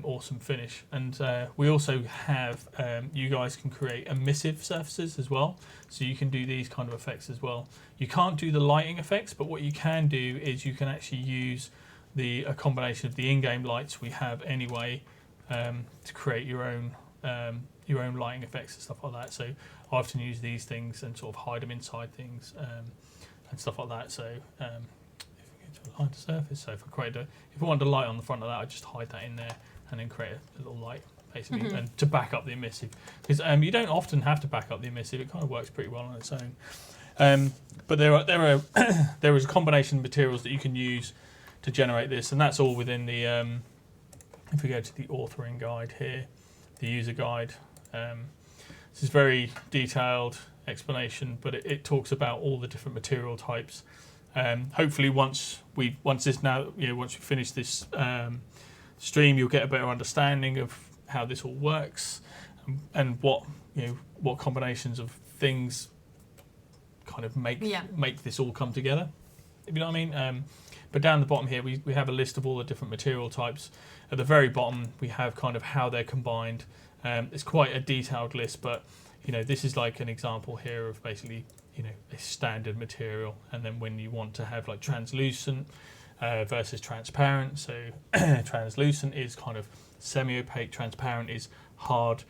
awesome finish. And we also have you guys can create emissive surfaces as well, so you can do these kind of effects as well. You can't do the lighting effects, but what you can do is you can actually use a combination of the in-game lights we have anyway to create your own lighting effects and stuff like that. So I often use these things and sort of hide them inside things and stuff like that. So if we go to align to surface, so if I wanted a light on the front of that, I just hide that in there and then create a little light basically, and to back up the emissive, because you don't often have to back up the emissive. It kind of works pretty well on its own. But there is a combination of materials that you can use to generate this, and that's all within the if we go to the authoring guide here, the user guide, this is very detailed explanation, but it talks about all the different material types. Hopefully once we finish this stream, you'll get a better understanding of how this all works and what combinations of things kind of make this all come together, if you know what I mean. But down the bottom here, we have a list of all the different material types. At the very bottom, we have kind of how they're combined. It's quite a detailed list, but this is like an example here of basically a standard material, and then when you want to have like translucent versus transparent. So translucent is kind of semi-opaque, transparent is hard,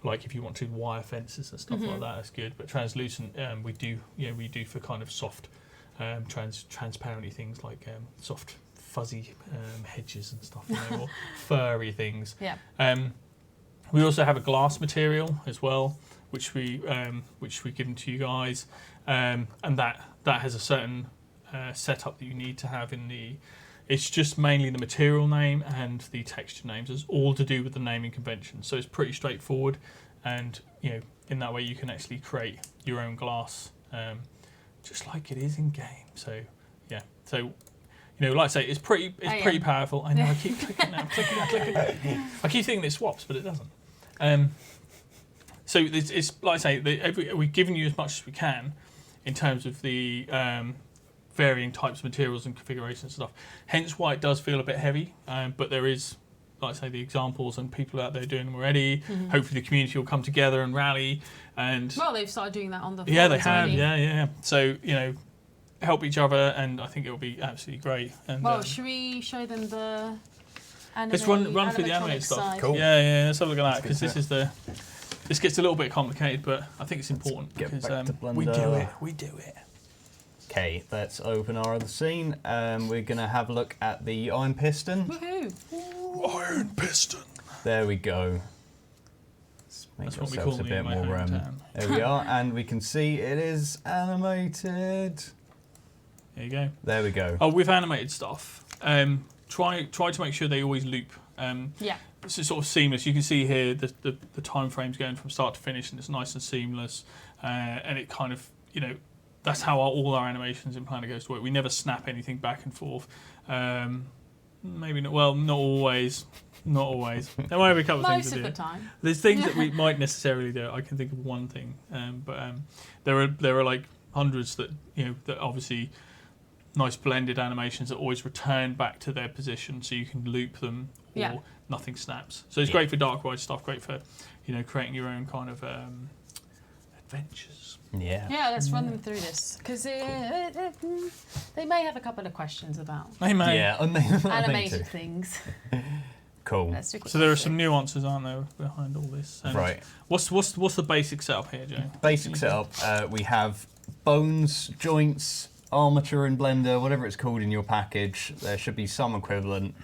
like if you want to wire fences and stuff like that, that's good. But translucent we do for kind of soft transparency things like soft fuzzy hedges and stuff, or furry things. We also have a glass material as well, which we've given to you guys, and that has a certain setup that you need to have in the. It's just mainly the material name and the texture names. It's all to do with the naming convention, so it's pretty straightforward, and in that way you can actually create your own glass, just like it is in game. So yeah, so. Like I say, it's pretty powerful. I know I keep clicking now, clicking. I keep thinking it swaps, but it doesn't. So it's like I say, we've given you as much as we can in terms of the varying types of materials and configurations and stuff. Hence why it does feel a bit heavy. But there is, like I say, the examples and people out there doing them already. Hopefully the community will come together and rally. And they've started doing that on the they have. Already. Yeah. So help each other, and I think it will be absolutely great. And should we show them the let's run through the animated stuff. Side. Cool. Yeah, let's have a look at that, because this gets a little bit complicated, but I think it's important because we do it. Okay, let's open our other scene. We're going to have a look at the iron piston. Woohoo! Iron piston. There we go. Let's make That's what we ourselves call a bit more. There we are, and we can see it is animated. There you go. There we go. Oh, with animated stuff, try to make sure they always loop. This is sort of seamless. You can see here the time frames going from start to finish, and it's nice and seamless. And it kind of, that's how all our animations in Planner goes to work. We never snap anything back and forth. Maybe not. Well, not always. Not always. There might be a couple of things to do. Most of the time. There's things that we might necessarily do. I can think of one thing, but there are like hundreds that that obviously. Nice blended animations that always return back to their position, so you can loop them or nothing snaps. So it's great for dark ride stuff, great for creating your own kind of adventures. Yeah, let's run them through this, because they may have a couple of questions about animated things. Cool. So there are some nuances, aren't there, behind all this? And right. What's the basic setup here, Joe? Basic setup. We have bones, joints, armature in Blender, whatever it's called in your package. There should be some equivalent,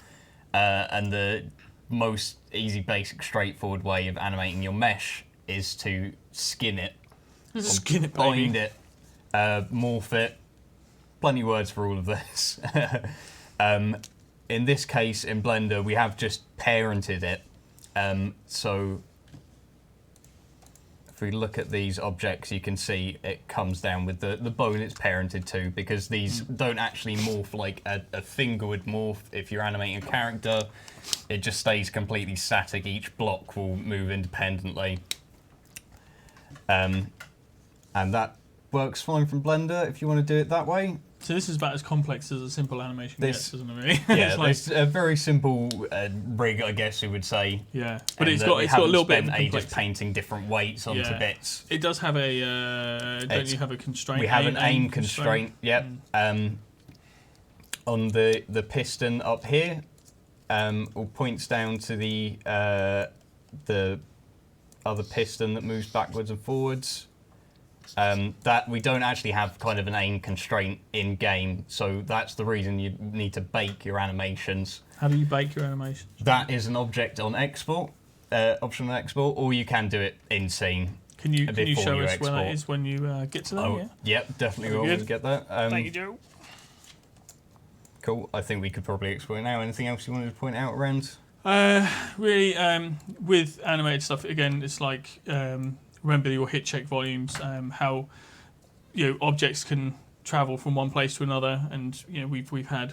and the most easy, basic, straightforward way of animating your mesh is to skin it, skin it, bind it, morph it. Plenty of words for all of this. In this case, in Blender, we have just parented it. So if we look at these objects, you can see it comes down with the bone it's parented to, because these don't actually morph like a finger would morph if you're animating a character. It just stays completely static. Each block will move independently. And that works fine from Blender if you want to do it that way. So this is about as complex as a simple animation gets, isn't it, really? Yeah, it's a very simple rig, I guess you would say. Yeah, but it's got a little bit of ages complexity. painting different weights onto bits. It does have a, don't you have a constraint? We have an aim constraint, yep. On the piston up here, all points down to the other piston that moves backwards and forwards. That we don't actually have kind of an aim constraint in game, so that's the reason you need to bake your animations. How do you bake your animations? That is an object on export, optional export, or you can do it in scene. Can you show us where that is when you get to that? Oh, yep, definitely will get that. Thank you, Joe. Cool. I think we could probably export it now. Anything else you wanted to point out around? Really, with animated stuff, again, it's like remember your hit check volumes, how objects can travel from one place to another, and we've had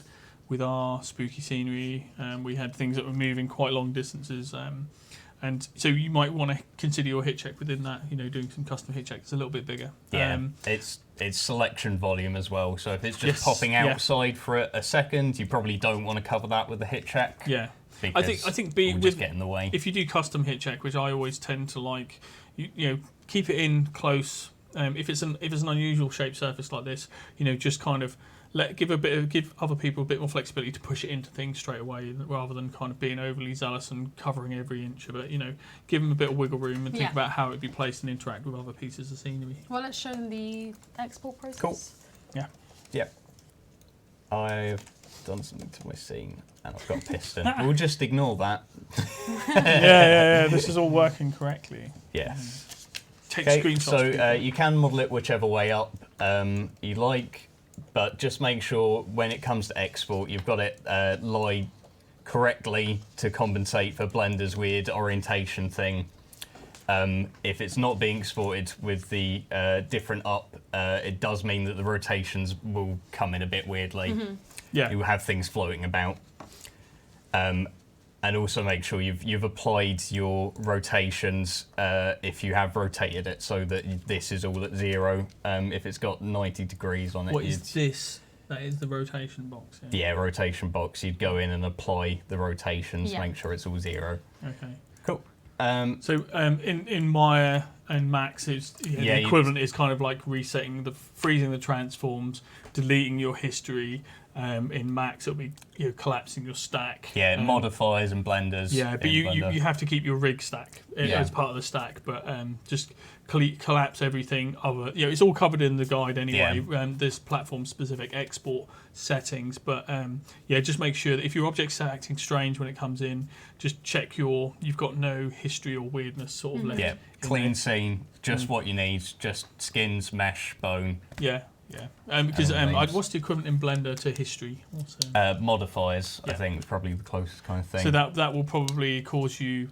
with our spooky scenery, we had things that were moving quite long distances, and so you might want to consider your hit check within that. Doing some custom hit checks a little bit bigger. Yeah, it's selection volume as well. So if it's just popping outside for a second, you probably don't want to cover that with a hit check. Yeah. I think just get in the way. If you do custom hit check, which I always tend to like, keep it in close. If it's an unusual shaped surface like this, just kind of give other people a bit more flexibility to push it into things straight away, rather than kind of being overly zealous and covering every inch of it. Give them a bit of wiggle room and think about how it'd be placed and interact with other pieces of scenery. Well, let's show them the export process. Cool. Yeah. Yep. I've done something to my scene and I've got a piston. We'll just ignore that. Yeah. This is all working correctly. Yes. Take screenshots. So you can model it whichever way up you like, but just make sure when it comes to export, you've got it lie correctly to compensate for Blender's weird orientation thing. If it's not being exported with the different up, it does mean that the rotations will come in a bit weirdly. Mm-hmm. Yeah. You have things floating about. And also make sure you've applied your rotations if you have rotated it, so that this is all at 0. If it's got 90 degrees on it. What is this? That is the rotation box. Yeah, rotation box. You'd go in and apply the rotations, make sure it's all 0. Okay. Cool. So in Maya and Max, the equivalent is kind of like resetting, freezing the transforms, deleting your history. In Max, it'll be collapsing your stack. Yeah, modifiers and blenders. Yeah, but you have to keep your rig stack as part of the stack, but just collapse everything. It's all covered in the guide anyway. There's platform-specific export settings, but just make sure that if your object's acting strange when it comes in, just check you've got no history or weirdness sort of left. Yeah, clean scene, just what you need, just skins, mesh, bone. Yeah. Because what's the equivalent in Blender to history? Modifiers, I think, is probably the closest kind of thing. So that will probably cause you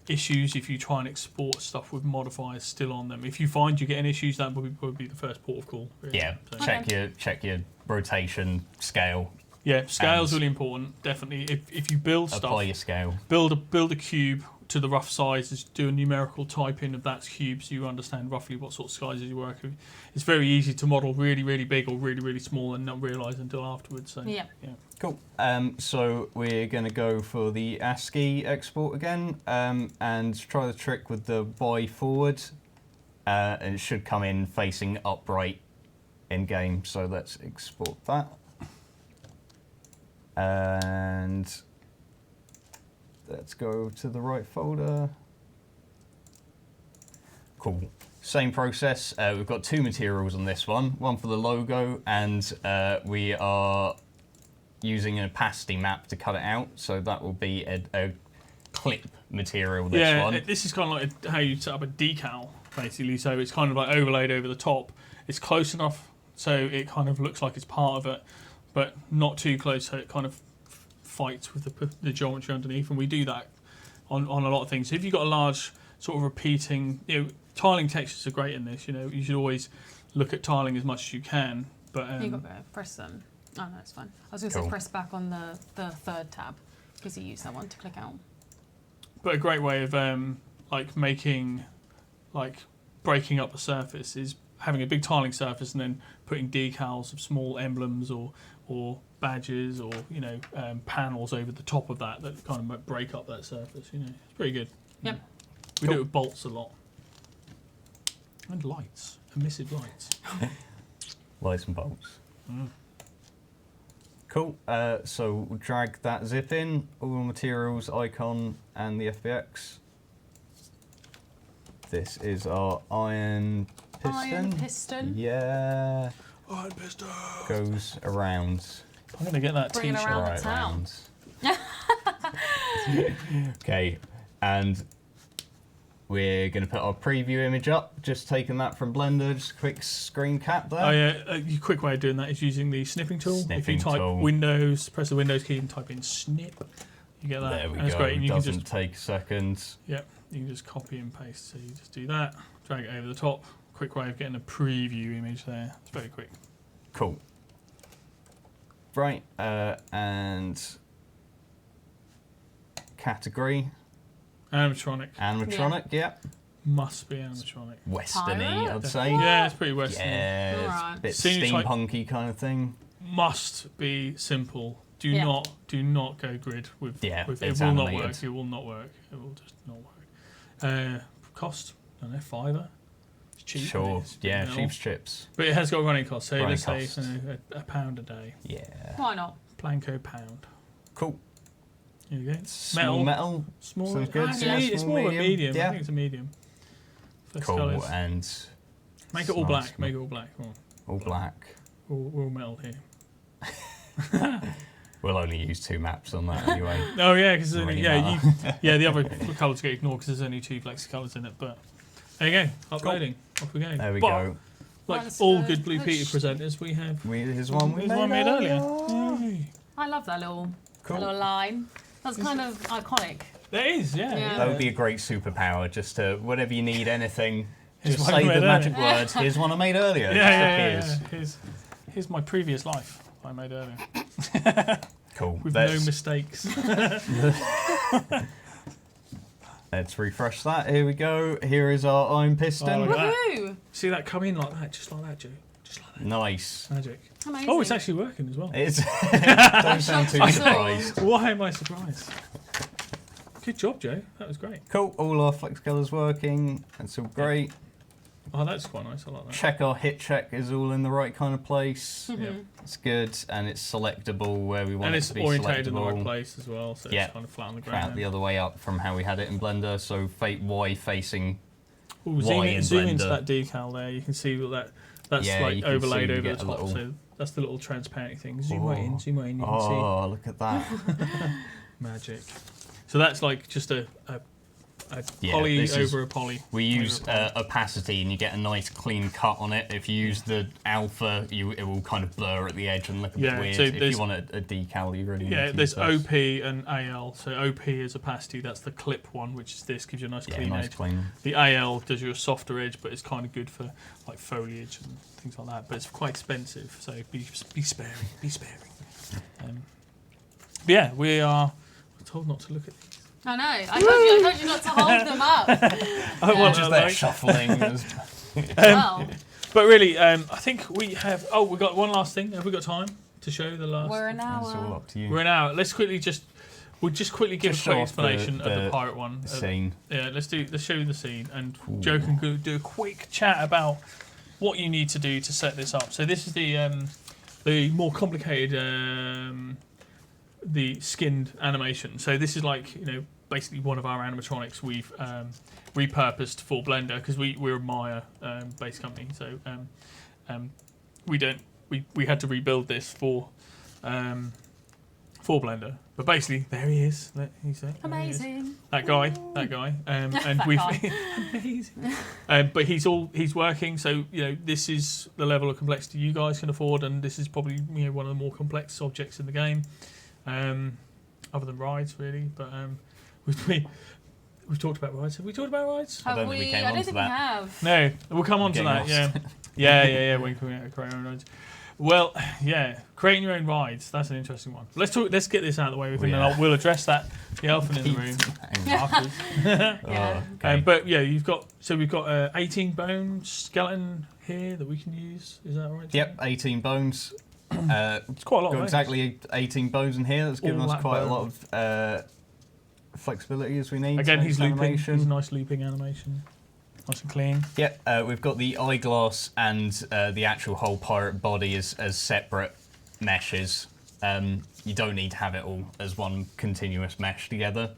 issues if you try and export stuff with modifiers still on them. If you find you're getting issues, that will probably be the first port of call. Really. Yeah, so. check your rotation scale. Yeah, scale's really important. Definitely, if you build stuff, apply your scale. Build a cube to the rough sizes. Do a numerical typing of that cube, so you understand roughly what sort of sizes you work with. It's very easy to model really, really big or really, really small and not realise until afterwards. So yeah. Cool. So we're going to go for the ASCII export again and try the trick with the Y forward. And it should come in facing upright in game. So let's export that. And let's go to the right folder. Cool. Same process. We've got 2 materials on this one for the logo, and we are using an opacity map to cut it out, so that will be a clip material, this one. This is kind of like how you set up a decal, basically, so it's kind of like overlaid over the top. It's close enough so it kind of looks like it's part of it, but not too close so it kind of fights with the geometry underneath, and we do that on a lot of things. So if you've got a large sort of repeating, tiling textures are great in this. You know, you should always look at tiling as much as you can. But You got to press them. Oh no, it's fine. I was going to say press back on the third tab because you use that one to click out. But a great way of breaking up the surface is having a big tiling surface and then putting decals of small emblems or badges or panels over the top of that kind of break up that surface. You know, it's pretty good. Yep. We do it with bolts a lot and lights, emissive lights. Lights and bolts. Cool. So we'll drag that zip in, all materials, icon, and the FBX. This is our iron piston. Iron piston. Yeah. Iron piston. Goes around. I'm going to get that Bring it t-shirt. around the town. Okay, and we're going to put our preview image up. Just taking that from Blender, just a quick screen cap there. Oh yeah, a quick way of doing that is using the snipping tool. If you type Windows, press the Windows key and type in snip, you get that. There we and go. Great. And you Doesn't can just, take a second. Yep, you can just copy and paste. So you just do that, drag it over the top. Quick way of getting a preview image there. It's very quick. Cool. Right, and category. Animatronic. Animatronic, yeah. Must be animatronic. Westerny, I'd say. Yeah, it's pretty western. Yeah, it's Alright. a bit Soon as you type- steampunky kind of thing. Must be simple. Do not go grid with. Yeah, with it's it will not animated. work. It will not work. It will just not work. Cost? I don't know, £5. It's cheap. Sure. It's Yeah, minimal. sheep's chips. But it has got running costs. So Running let's say costs. a £1 a day. Yeah. Why not? Blanco £1. Cool. Here you go. Small metal. Small. Sounds good. It's, Yeah, it's small, more of a medium. medium. Yeah. I think it's a medium. First Cool. colours. And Make it all nice. black. Make it all black. Come on. all black. We're all metal here. We'll only use 2 maps on that anyway. Oh yeah, because Doesn't really the other colours get ignored because there's only 2 flexi colours in it. But there you go, uploading. Off we go. There we But, go. Like That's all good. good Blue Peter presenters, we have. Here's one we There's one made earlier. Yay. I love that little Cool. line. That's kind of iconic. There is, yeah. Yeah. That would be a great superpower, just to, whenever you need anything, Here's just one say I the made magic words. Here's one I made earlier. Yeah. Just appears. Here's my previous life I made earlier Cool. with no mistakes. Let's refresh that. Here we go. Here is our iron piston. Oh, look at that. Woohoo! See that come in like that, just like that, Joe. Just like that. Nice. Magic. Amazing. Oh, it's actually working as well. It's don't sound too surprised. Why am I surprised? Good job, Joe. That was great. Cool. All our flex colors working. That's all great. Oh, that's quite nice. I like that. Check our hit check is all in the right kind of place. Yeah. It's good, and it's selectable where we want And it it's to be orientated in the selectable. right place as well, so Yeah. it's kind of flat on the Out ground. the other way up from how we had it in Blender. So Y facing. Ooh, zoom Y in into Blender. that decal there. You can see that's Yeah, like you can overlaid see you over the get a top. little- So that's the little transparent thing. Zoom right in, zoom right in. You can Oh, look at that. see magic. So that's like just a Yeah, poly this is- over a poly. We use over a poly. opacity, and you get a nice clean cut on it. If you use the alpha, it will kind of blur at the edge and look a bit Yeah, weird. so If there's- you want a decal, you really Yeah, need to there's use those. OP and AL. So OP is opacity. That's the clip one, which is this. Gives you a nice Yeah, clean nice edge. clean. The AL does you a softer edge, but it's kind of good for like foliage and things like that. But it's quite expensive, so be sparing. Be sparing. But yeah, we are told not to look at these. I know. I told you not to hold them up. Well, Just there shuffling. Well, but really, I think we have. Oh, we got one last thing. Have we got time to show the last? we're an It's all hour. up to you. We're an hour. Let's quickly we'll just quickly give Just a quick show off explanation of the the pirate one. Scene. Yeah, let's show you the scene, and Joe can do a quick chat about what you need to do to set this up. So this is the more complicated, the skinned animation. So this is like basically one of our animatronics we've repurposed for Blender because we're a Maya based company. So we had to rebuild this for Blender. But basically, there he is. He's there. There he is. Amazing. That guy, and That we've guy. amazing. But he's working. So this is the level of complexity you guys can afford, and this is probably one of the more complex objects in the game, other than rides really. But we've talked about rides. Have we talked about rides? I don't think we came I on don't to think we that. have. No, we'll come on to Getting that. lost. Yeah. We can create our own rides. Well, yeah, creating your own rides. That's an interesting one. Let's get this out of the way, and then we'll address that. The elephant in the room. Afterwards. Yeah. Okay. But yeah, we've got 18 bone skeleton here that we can use. Is that right? Yep, 18 bones. It's quite a lot. Got of exactly 18 bones in here. That's given All us that quite a bone. lot of flexibility as we need. Again, to he's make looping. animation. He's a nice looping animation. Nice and clean. Yep, we've got the eyeglass and the actual whole pirate body as separate meshes. You don't need to have it all as one continuous mesh together.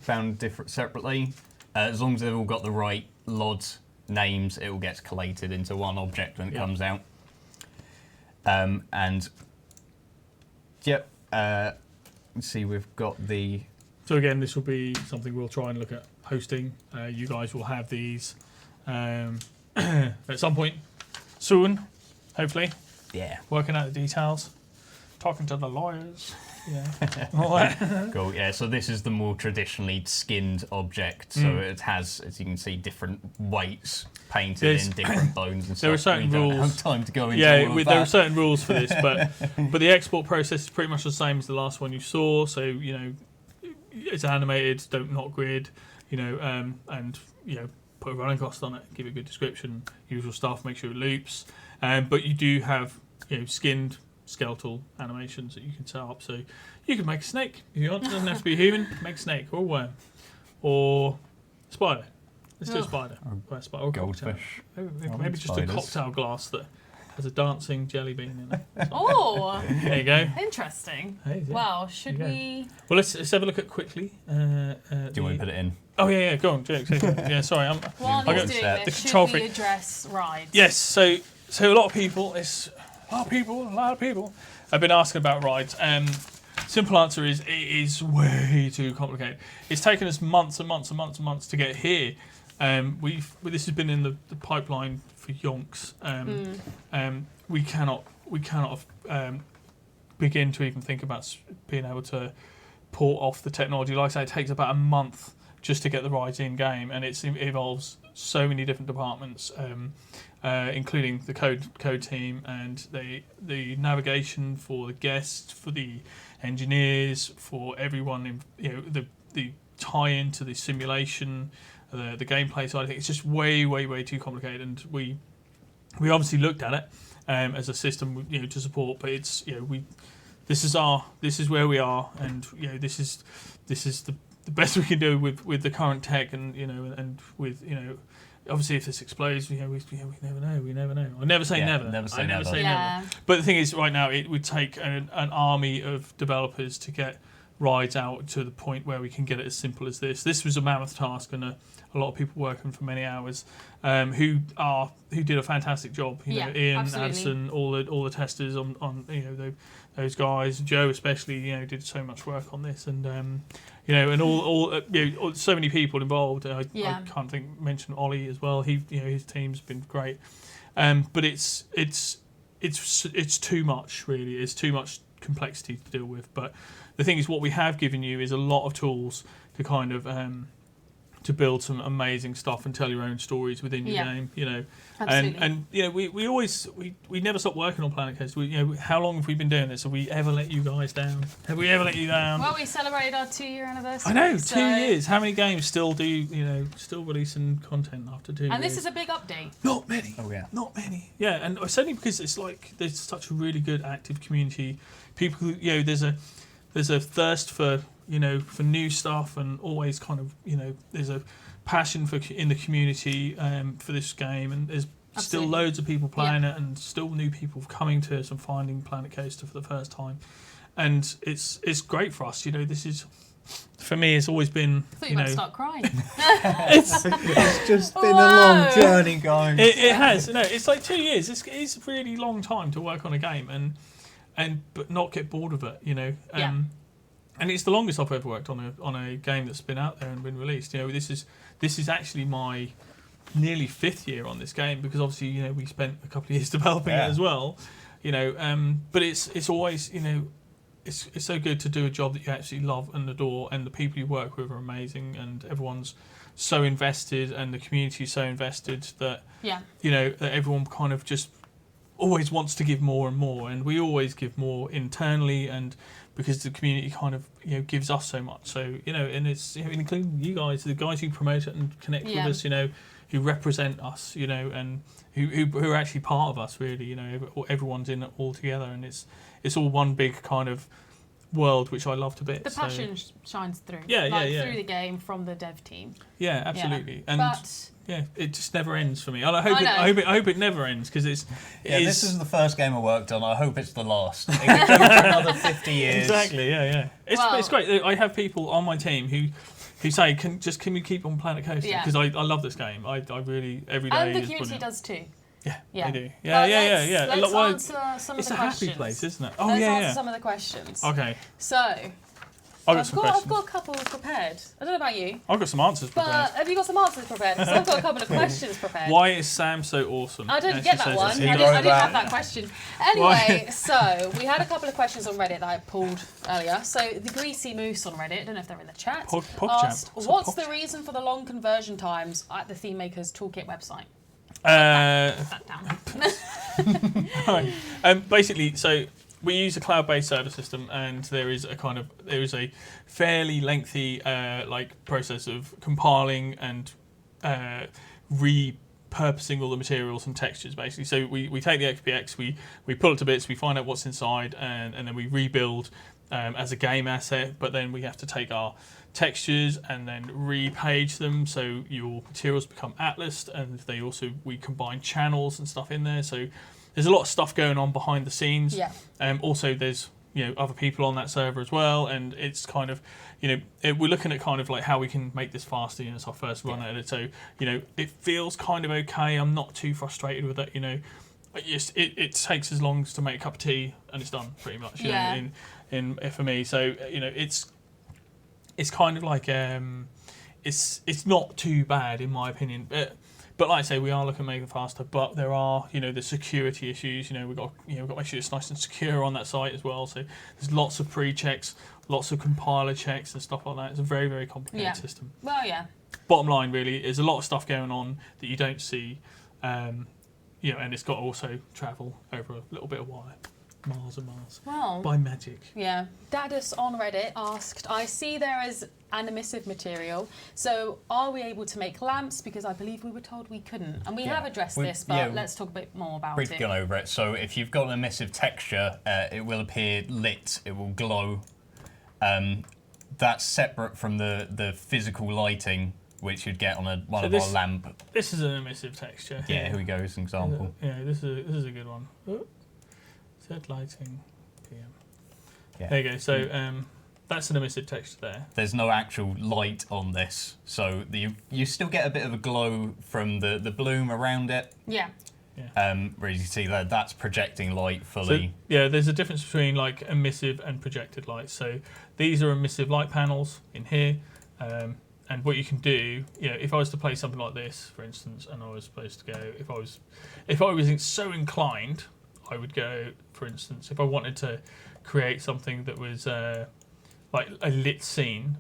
Found separately. As long as they've all got the right LOD names, it all gets collated into one object when it comes out. Let's see, we've got the... So again, this will be something we'll try and look at hosting. You guys will have these at some point soon, hopefully. Yeah. Working out the details, talking to the lawyers. Yeah. All that. Cool, yeah, so this is the more traditionally skinned object. So it has, as you can see, different weights painted in different bones and stuff. There are certain we don't rules. have time to go into all of there are that. certain rules for this, but the export process is pretty much the same as the last one you saw. So it's animated, not grid, and put a running cost on it, give it a good description, usual stuff, make sure it loops. But you do have skinned skeletal animations that you can set up. So you can make a snake if you want. It doesn't have to be a human. Make a snake or a worm or a spider. Let's do a spider. Or a spider or a Goldfish. cocktail. Maybe just a cocktail glass that has a dancing jelly bean in it. Oh, There you go. interesting. Hey, yeah. Wow, should There we? Well, let's have a look at quickly. Do you want to put it in? Oh yeah, go on, Jake. Yeah, sorry. While I he's got doing the this, control should we freak. address rides? Yes, so a lot of people, a lot of people have been asking about rides. Simple answer is it is way too complicated. It's taken us months and months and months and months to get here. This has been in the pipeline for yonks. We cannot begin to even think about being able to port off the technology. Like I say, it takes about a month just to get the rides in game, and it involves so many different departments, including the code team and the navigation for the guests, for the engineers, for everyone. The tie-in to the simulation, the gameplay side of things. It's just way too complicated, and we obviously looked at it as a system to support, but it's this is where we are, and this is the best we can do with the current tech, and and with obviously if this explodes, we never know. I never say never. Never say I never never. say Yeah. never. But the thing is, right now it would take an army of developers to get rides out to the point where we can get it as simple as this. This was a mammoth task, and a lot of people working for many hours who did a fantastic job. Ian, absolutely. Addison, all the testers on those guys, Joe especially, did so much work on this, and and all so many people involved. I can't mention Ollie as well. His team's been great, but it's too much really. It's too much complexity to deal with. But the thing is, what we have given you is a lot of tools to kind of to build some amazing stuff and tell your own stories within your game. Absolutely. And we always never stop working on Planet Coaster. How long have we been doing this? Have we ever let you guys down? Have we ever let you down? Well, we celebrated our 2-year anniversary. I know, so 2 years. How many games still releasing content after 2 years? And this is a big update. Not many. Oh yeah. Not many. Yeah, and certainly because it's like there's such a really good active community. People who there's a thirst for for new stuff, and always kind of there's a passion in the community for this game, and there's still loads of people playing it, and still new people coming to us and finding Planet Coaster for the first time, and it's great for us. This is, for me, it's always been. I thought you were about to start crying. It's just been a long journey, guys. It has. No, it's like 2 years. It's a really long time to work on a game, but not get bored of it. And it's the longest I've ever worked on a game that's been out there and been released. This is actually my nearly 5th year on this game, because obviously we spent a couple of years developing it as well. But it's always it's so good to do a job that you actually love and adore, and the people you work with are amazing, and everyone's so invested, and the community is so invested that that everyone kind of just always wants to give more and more, and we always give more internally, and because the community kind of gives us so much. So and it's including you guys, the guys who promote it and connect with us, who represent us, and who are actually part of us, really. Everyone's in it all together, and it's all one big kind of world, which I love to bits. The passion shines through. Through the game from the dev team. Yeah, absolutely. Yeah. And it just never ends for me. And I hope it never ends, because this is the first game I worked on. I hope it's the last. It could go for another 50 years. Exactly. Yeah. It's great. I have people on my team who say, can we keep on Planet Coaster? Because I love this game. I really, every day. And the is community brilliant. does too. Yeah, they do. Yeah. Let's answer some of the questions. It's a happy place, isn't it? Let's answer some of the questions. Okay. So, I've got a couple prepared. I don't know about you. I've got some answers prepared. But have you got some answers prepared? Because I've got a couple of questions prepared. Why is Sam so awesome? I didn't get that one. I didn't have that question. Anyway, so we had a couple of questions on Reddit that I pulled earlier. So the Greasy Moose on Reddit, I don't know if they're in the chat, asked, what's the reason for the long conversion times at the Thememaker's Toolkit website? Basically, so we use a cloud-based server system, and there is a fairly lengthy process of compiling and repurposing all the materials and textures, basically. So we take the XPX, we pull it to bits, we find out what's inside, and then we rebuild as a game asset. But then we have to take our textures and then repage them, so your materials become atlased, and we combine channels and stuff in there. So there's a lot of stuff going on behind the scenes. Also there's other people on that server as well, and it's kind of we're looking at kind of like how we can make this faster. It's our first run at it, so it feels kind of okay. I'm not too frustrated with it. It takes as long as to make a cup of tea, and it's done pretty much. In for me, so it's kind of like it's not too bad in my opinion, but like I say, we are looking to make it faster. But there are the security issues. We've got to make sure it's nice and secure on that site as well. So there's lots of pre-checks, lots of compiler checks and stuff like that. It's a very, very complicated system. Well, yeah. Bottom line, really, is a lot of stuff going on that you don't see, and it's got to also travel over a little bit of wire. Miles and miles. Well, by magic. Yeah. Dadus on Reddit asked, I see there is animative material, so are we able to make lamps? Because I believe we were told we couldn't. And we have addressed this, but let's talk a bit more about it. Briefly gone over it. So if you've got an emissive texture, it will appear lit, it will glow. That's separate from the physical lighting which you'd get on one of our lamp. This is an emissive texture. Yeah, here we go, as an example. This is a good one. Set lighting PM. Yeah. There you go. So that's an emissive texture there. There's no actual light on this, so you still get a bit of a glow from the bloom around it. Yeah. Where you can see that's projecting light fully. So, there's a difference between like emissive and projected light. So these are emissive light panels in here, and what you can do, if I was to play something like this, for instance, and I was supposed to go, if I was so inclined, I would go, for instance, if I wanted to create something that was like a lit scene,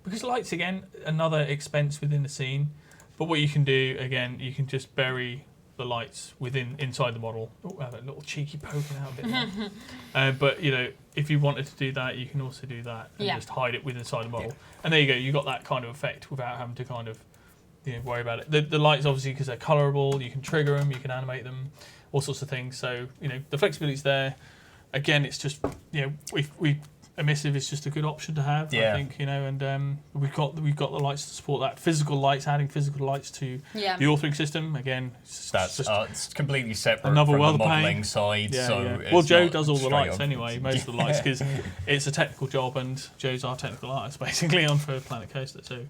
because light's again another expense within the scene. But what you can do again, you can just bury the lights inside the model. Oh, have a little cheeky poking out a bit there. But if you wanted to do that, you can also do that and just hide it inside the model. And there you go, you got that kind of effect without having to kind of worry about it. The lights, obviously, because they're colorable, you can trigger them, you can animate them, all sorts of things. So the flexibility's there. Again, it's just emissive is just a good option to have. I think and we've got the lights to support that. Physical lights, adding physical lights to the authoring system. Again, it's completely separate another from world the of pain. modelling side. Well, Joe does all the lights anyway, most of the lights, because it's a technical job, and Joe's our technical artist basically on for Planet Coaster. So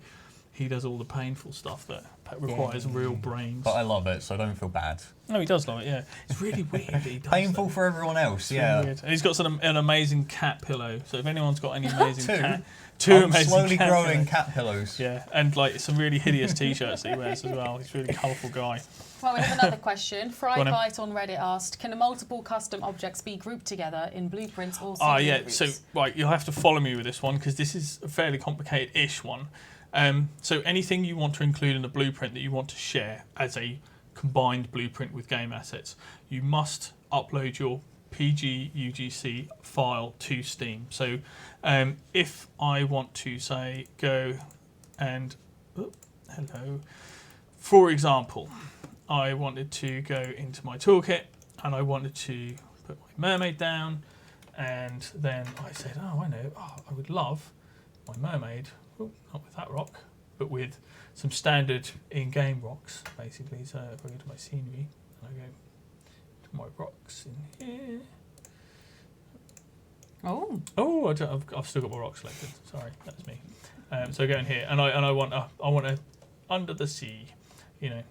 he does all the painful stuff that requires real brains. But I love it, so I don't feel bad. No, he does love it, yeah. It's really weird that he does Painful for everyone else, Really weird. And he's got an amazing cat pillow, so if anyone's got any amazing two amazing slowly cat growing cat pillows. Yeah, and like some really hideous t-shirts that he wears as well. He's a really colourful guy. Well, we have another question. on then. Frybite on Reddit asked, can multiple custom objects be grouped together in blueprints or Ah, single yeah. groups? So, right, you'll have to follow me with this one because this is a fairly complicated-ish one. So anything you want to include in the blueprint that you want to share as a combined blueprint with game assets, you must upload your PG/UGC file to Steam. So if I want to say go and hello, for example, I wanted to go into my toolkit and I wanted to put my mermaid down, and then I said, oh, I know, I would love my mermaid, not with that rock, but with some standard in-game rocks, basically. So if I go to my scenery and I go to my rocks in here. Oh, I've still got my rocks selected. Sorry, that's me. So I go in here and I want a under the sea, you know.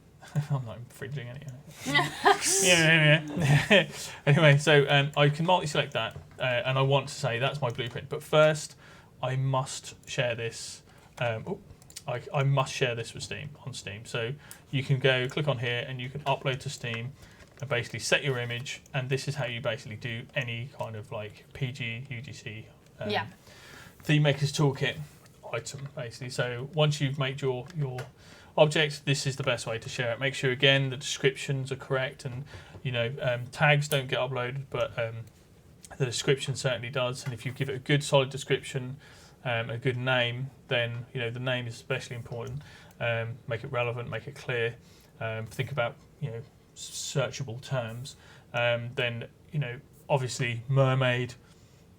I'm not infringing anyway. yeah. Anyway, so I can multi-select that, and I want to say that's my blueprint. But first, I must share this. I must share this with Steam on Steam. So you can go click on here, and you can upload to Steam, and basically set your image. And this is how you basically do any kind of like PG/UGC. Thememaker's Toolkit item, basically. So once you've made your object, this is the best way to share it. Make sure again the descriptions are correct, and tags don't get uploaded, but the description certainly does. And if you give it a good solid description, a good name, then the name is especially important. Make it relevant, make it clear. Think about searchable terms. Then obviously mermaid,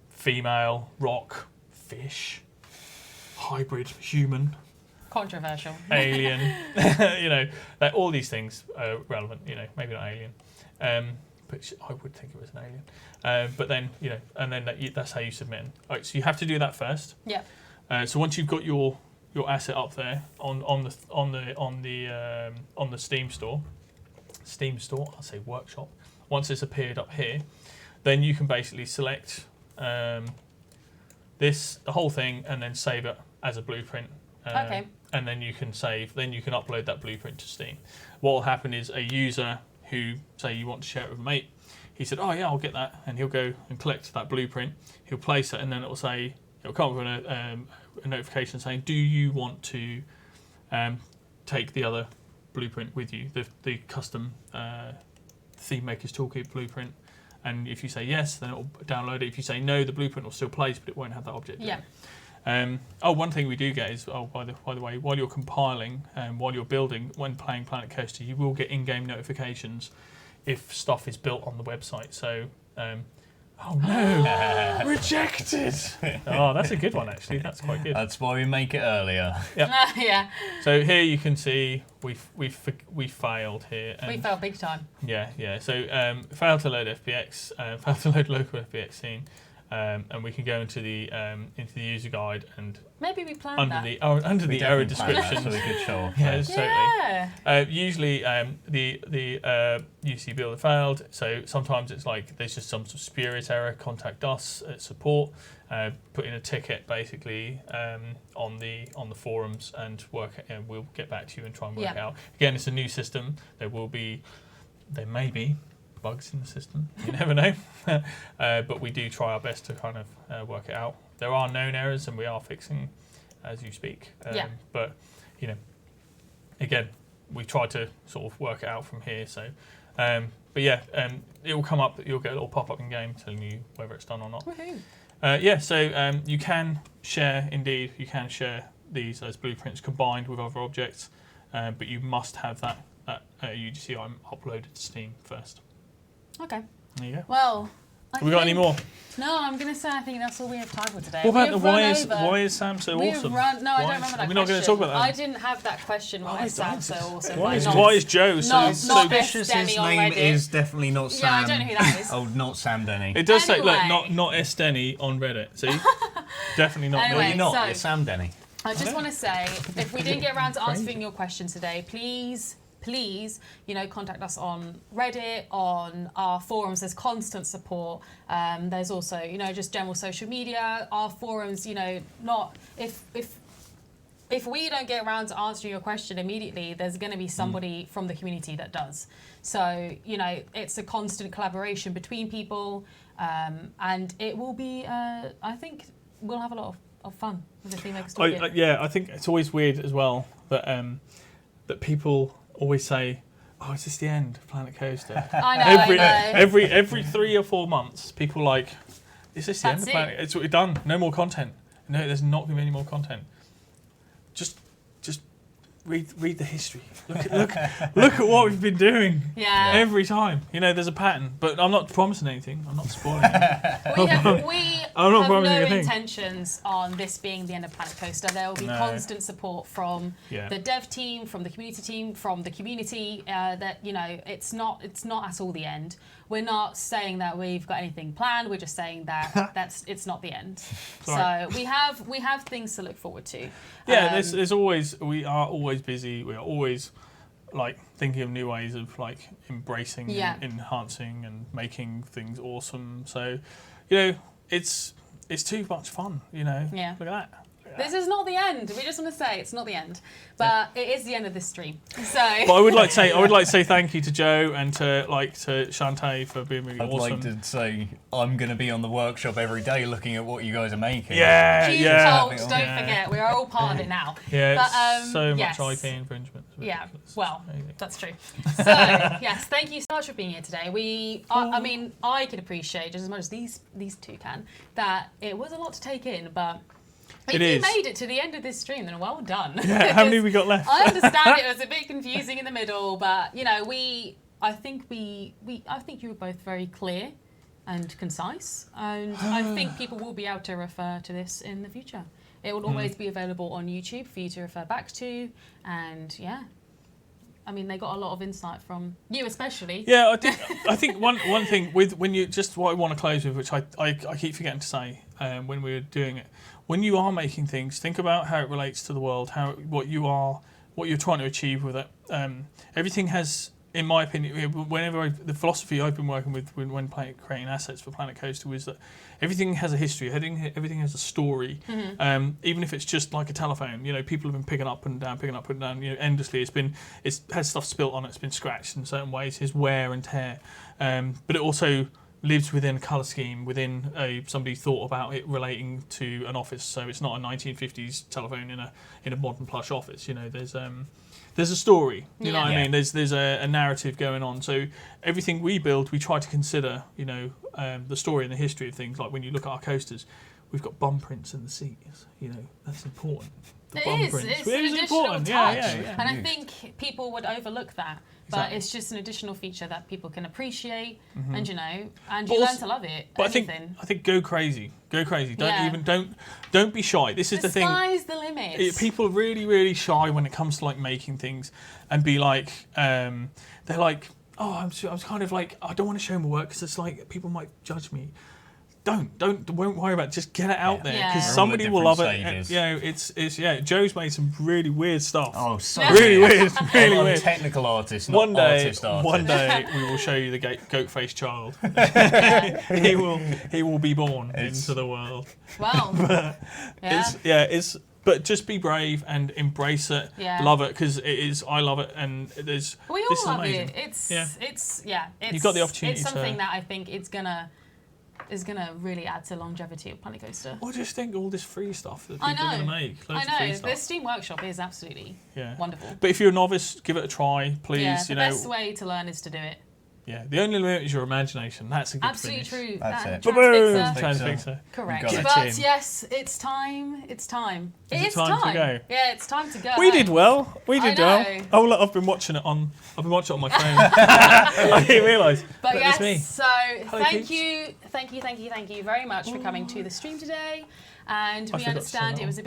female, rock, fish, hybrid, human. Controversial. Alien, like all these things are relevant. Maybe not alien, but I would think it was an alien. But then and then that's how you submit. All right, so you have to do that first. Yeah. So once you've got your asset up there on the Steam store, I'll say workshop. Once it's appeared up here, then you can basically select the whole thing and then save it as a blueprint. Okay. And then you can upload that blueprint to Steam. What will happen is a user who, say you want to share it with a mate, he said, oh yeah, I'll get that, and he'll go and collect that blueprint, he'll place it, and then it'll come up with a notification saying, do you want to take the other blueprint with you, the custom Thememaker's Toolkit blueprint? And if you say yes, then it'll download it. If you say no, the blueprint will still place, but it won't have that object in it. One thing we do get is, by the way, while you're compiling, while you're building, when playing Planet Coaster, you will get in-game notifications if stuff is built on the website. So, oh no, rejected. Oh, that's a good one actually. That's quite good. That's why we make it earlier. Yeah. Yeah. So here you can see we failed here. We failed big time. Yeah. So failed to load FBX, failed to load local FBX scene. And we can go into the user guide and maybe we planned under the error description. So we could show off. Totally. Usually the UC builder failed, so sometimes it's like there's just some sort of spurious error. Contact us at support. Put in a ticket basically on the forums and we'll get back to you and try and work it out. Again, it's a new system. There may be bugs in the system. You never know. But we do try our best to kind of work it out. There are known errors and we are fixing as you speak. But again, we try to sort of work it out from here. So, it will come up. You'll get a little pop-up in game telling you whether it's done or not. Woohoo. So you can share. Indeed, you can share these as blueprints combined with other objects, but you must have that UGC item uploaded to Steam first. Okay. There you go. Well, Have we got any more? No, I'm going to say I think that's all we have time for today. What about why is Sam so awesome? No, I don't remember that question. We're not going to talk about that. I didn't have that question. Why is Sam so awesome? Why is Jo so Suspicious? His name is definitely not Sam. Yeah, I don't know who that is. Oh, not Sam Denney. It does say, look, not S Denney on Reddit. See? Definitely not. Anyway, No, you're not. so- It's Sam Denney. I just want to say, if we didn't get around to answering your question today, please, contact us on Reddit, on our forums. There's constant support. There's also, just general social media. Our forums, not if if we don't get around to answering your question immediately, there's going to be somebody from the community that does. So, you know, it's a constant collaboration between people, and it will be, I think we'll have a lot of fun with the Thememaker Toolkit. Yeah, I think it's always weird as well that that people always say, "Oh, is this the end of Planet Coaster?" I know. Every 3 or 4 months, people like, "Is this the end of Planet? It's we're done. No more content. No, there's not going to be any more content. Just read the history. Look at what we've been doing. Yeah. Every time. You know, there's a pattern. But I'm not promising anything. I'm not spoiling anything. We I'm not have promising no anything. intentions on this being the end of Planet Coaster. There will be constant support from the dev team, from the community team, from the community. That, you know, it's not at all the end. We're not saying that we've got anything planned. We're just saying that it's not the end. So we have things to look forward to. Yeah, there's always, we are always busy. We are always like thinking of new ways of like embracing, and enhancing, and making things awesome. So, you know, it's too much fun. You know, look at that. This is not the end. We just want to say it's not the end, but it is the end of this stream. So. But I would like to say thank you to Jo and to Chanté for being really awesome. I'd like to say I'm going to be on the workshop every day looking at what you guys are making. Don't forget, we are all part of it now. Yeah, but, so much IP infringement. Yeah, well, that's true. So yes, thank you so much for being here today. I mean, I can appreciate just as much as these two can that it was a lot to take in, but. If you made it to the end of this stream, then well done. Yeah, how many we got left? I understand it was a bit confusing in the middle, but you know, I think you were both very clear and concise, and I think people will be able to refer to this in the future. It will always be available on YouTube for you to refer back to, and I mean, they got a lot of insight from you, especially. Yeah, I think one thing with when you just what I want to close with, which I keep forgetting to say when we were doing it. When you are making things, think about how it relates to the world, what you're trying to achieve with it. Everything has, in my opinion, the philosophy I've been working with when creating assets for Planet Coaster was that everything has a history, everything has a story. Even if it's just like a telephone, you know, people have been picking up and down, you know, endlessly. It's had stuff spilt on it, it's been scratched in certain ways, there's wear and tear. But it also lives within a colour scheme, within somebody thought about it relating to an office. So it's not a 1950s telephone in a modern plush office. You know, there's a story. You know what I mean? There's a narrative going on. So everything we build, we try to consider, you know, the story and the history of things. Like when you look at our coasters, we've got bum prints in the seats. You know, that's important. It's an additional touch. And I think people would overlook that. But it's just an additional feature that people can appreciate, and you know, and you learn to love it. But I think go crazy. Don't be shy. This is the thing. The sky's the limit. People are really shy when it comes to like making things, and be like, they're like, oh, I was kind of like, I don't want to show my work because it's like people might judge me. Won't worry about it. Just get it out there because somebody will love it. And, you know, it's Joe's made some really weird stuff. Oh, so really weird, really I'm weird. a technical artist, not artist. One day we will show you the goat-faced child. he will be born into the world. Wow. But just be brave and embrace it. Yeah. Love it because it is. I love it, and there's. We all love it. It's you've got the opportunity. It's something that I think is gonna really add to longevity of Planet Coaster. Or just think all this free stuff that people are going to make. I know. The Steam Workshop is absolutely wonderful. But if you're a novice, give it a try, please. Yeah, the best way to learn is to do it. Yeah, the only limit is your imagination. That's a good Absolutely finish. True. That's it. Transfixer. Correct. But yes, it's time. It's time. It's time to go. Yeah, it's time to go. We did well. Oh, look, I've been watching it on my phone. I didn't realise. But yes, me. so thank you very much for coming to the stream today. And we understand it was a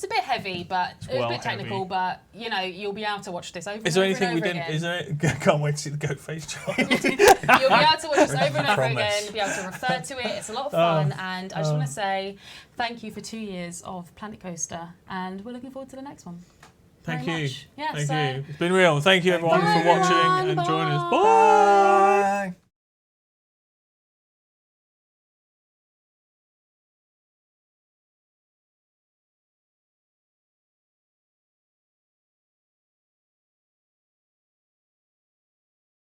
bit heavy, but it was a bit technical. Heavy. But you know, you'll be able to watch this over. Is there and anything we again. didn't? Is there? Can't wait to see the goat-faced child. You'll be able to watch this over and over again. Be able to refer to it. It's a lot of fun, and I just want to say thank you for 2 years of Planet Coaster, and we're looking forward to the next one. Thank you. Yeah, Thank you. It's been real. Thank you everyone for watching and joining us. Bye.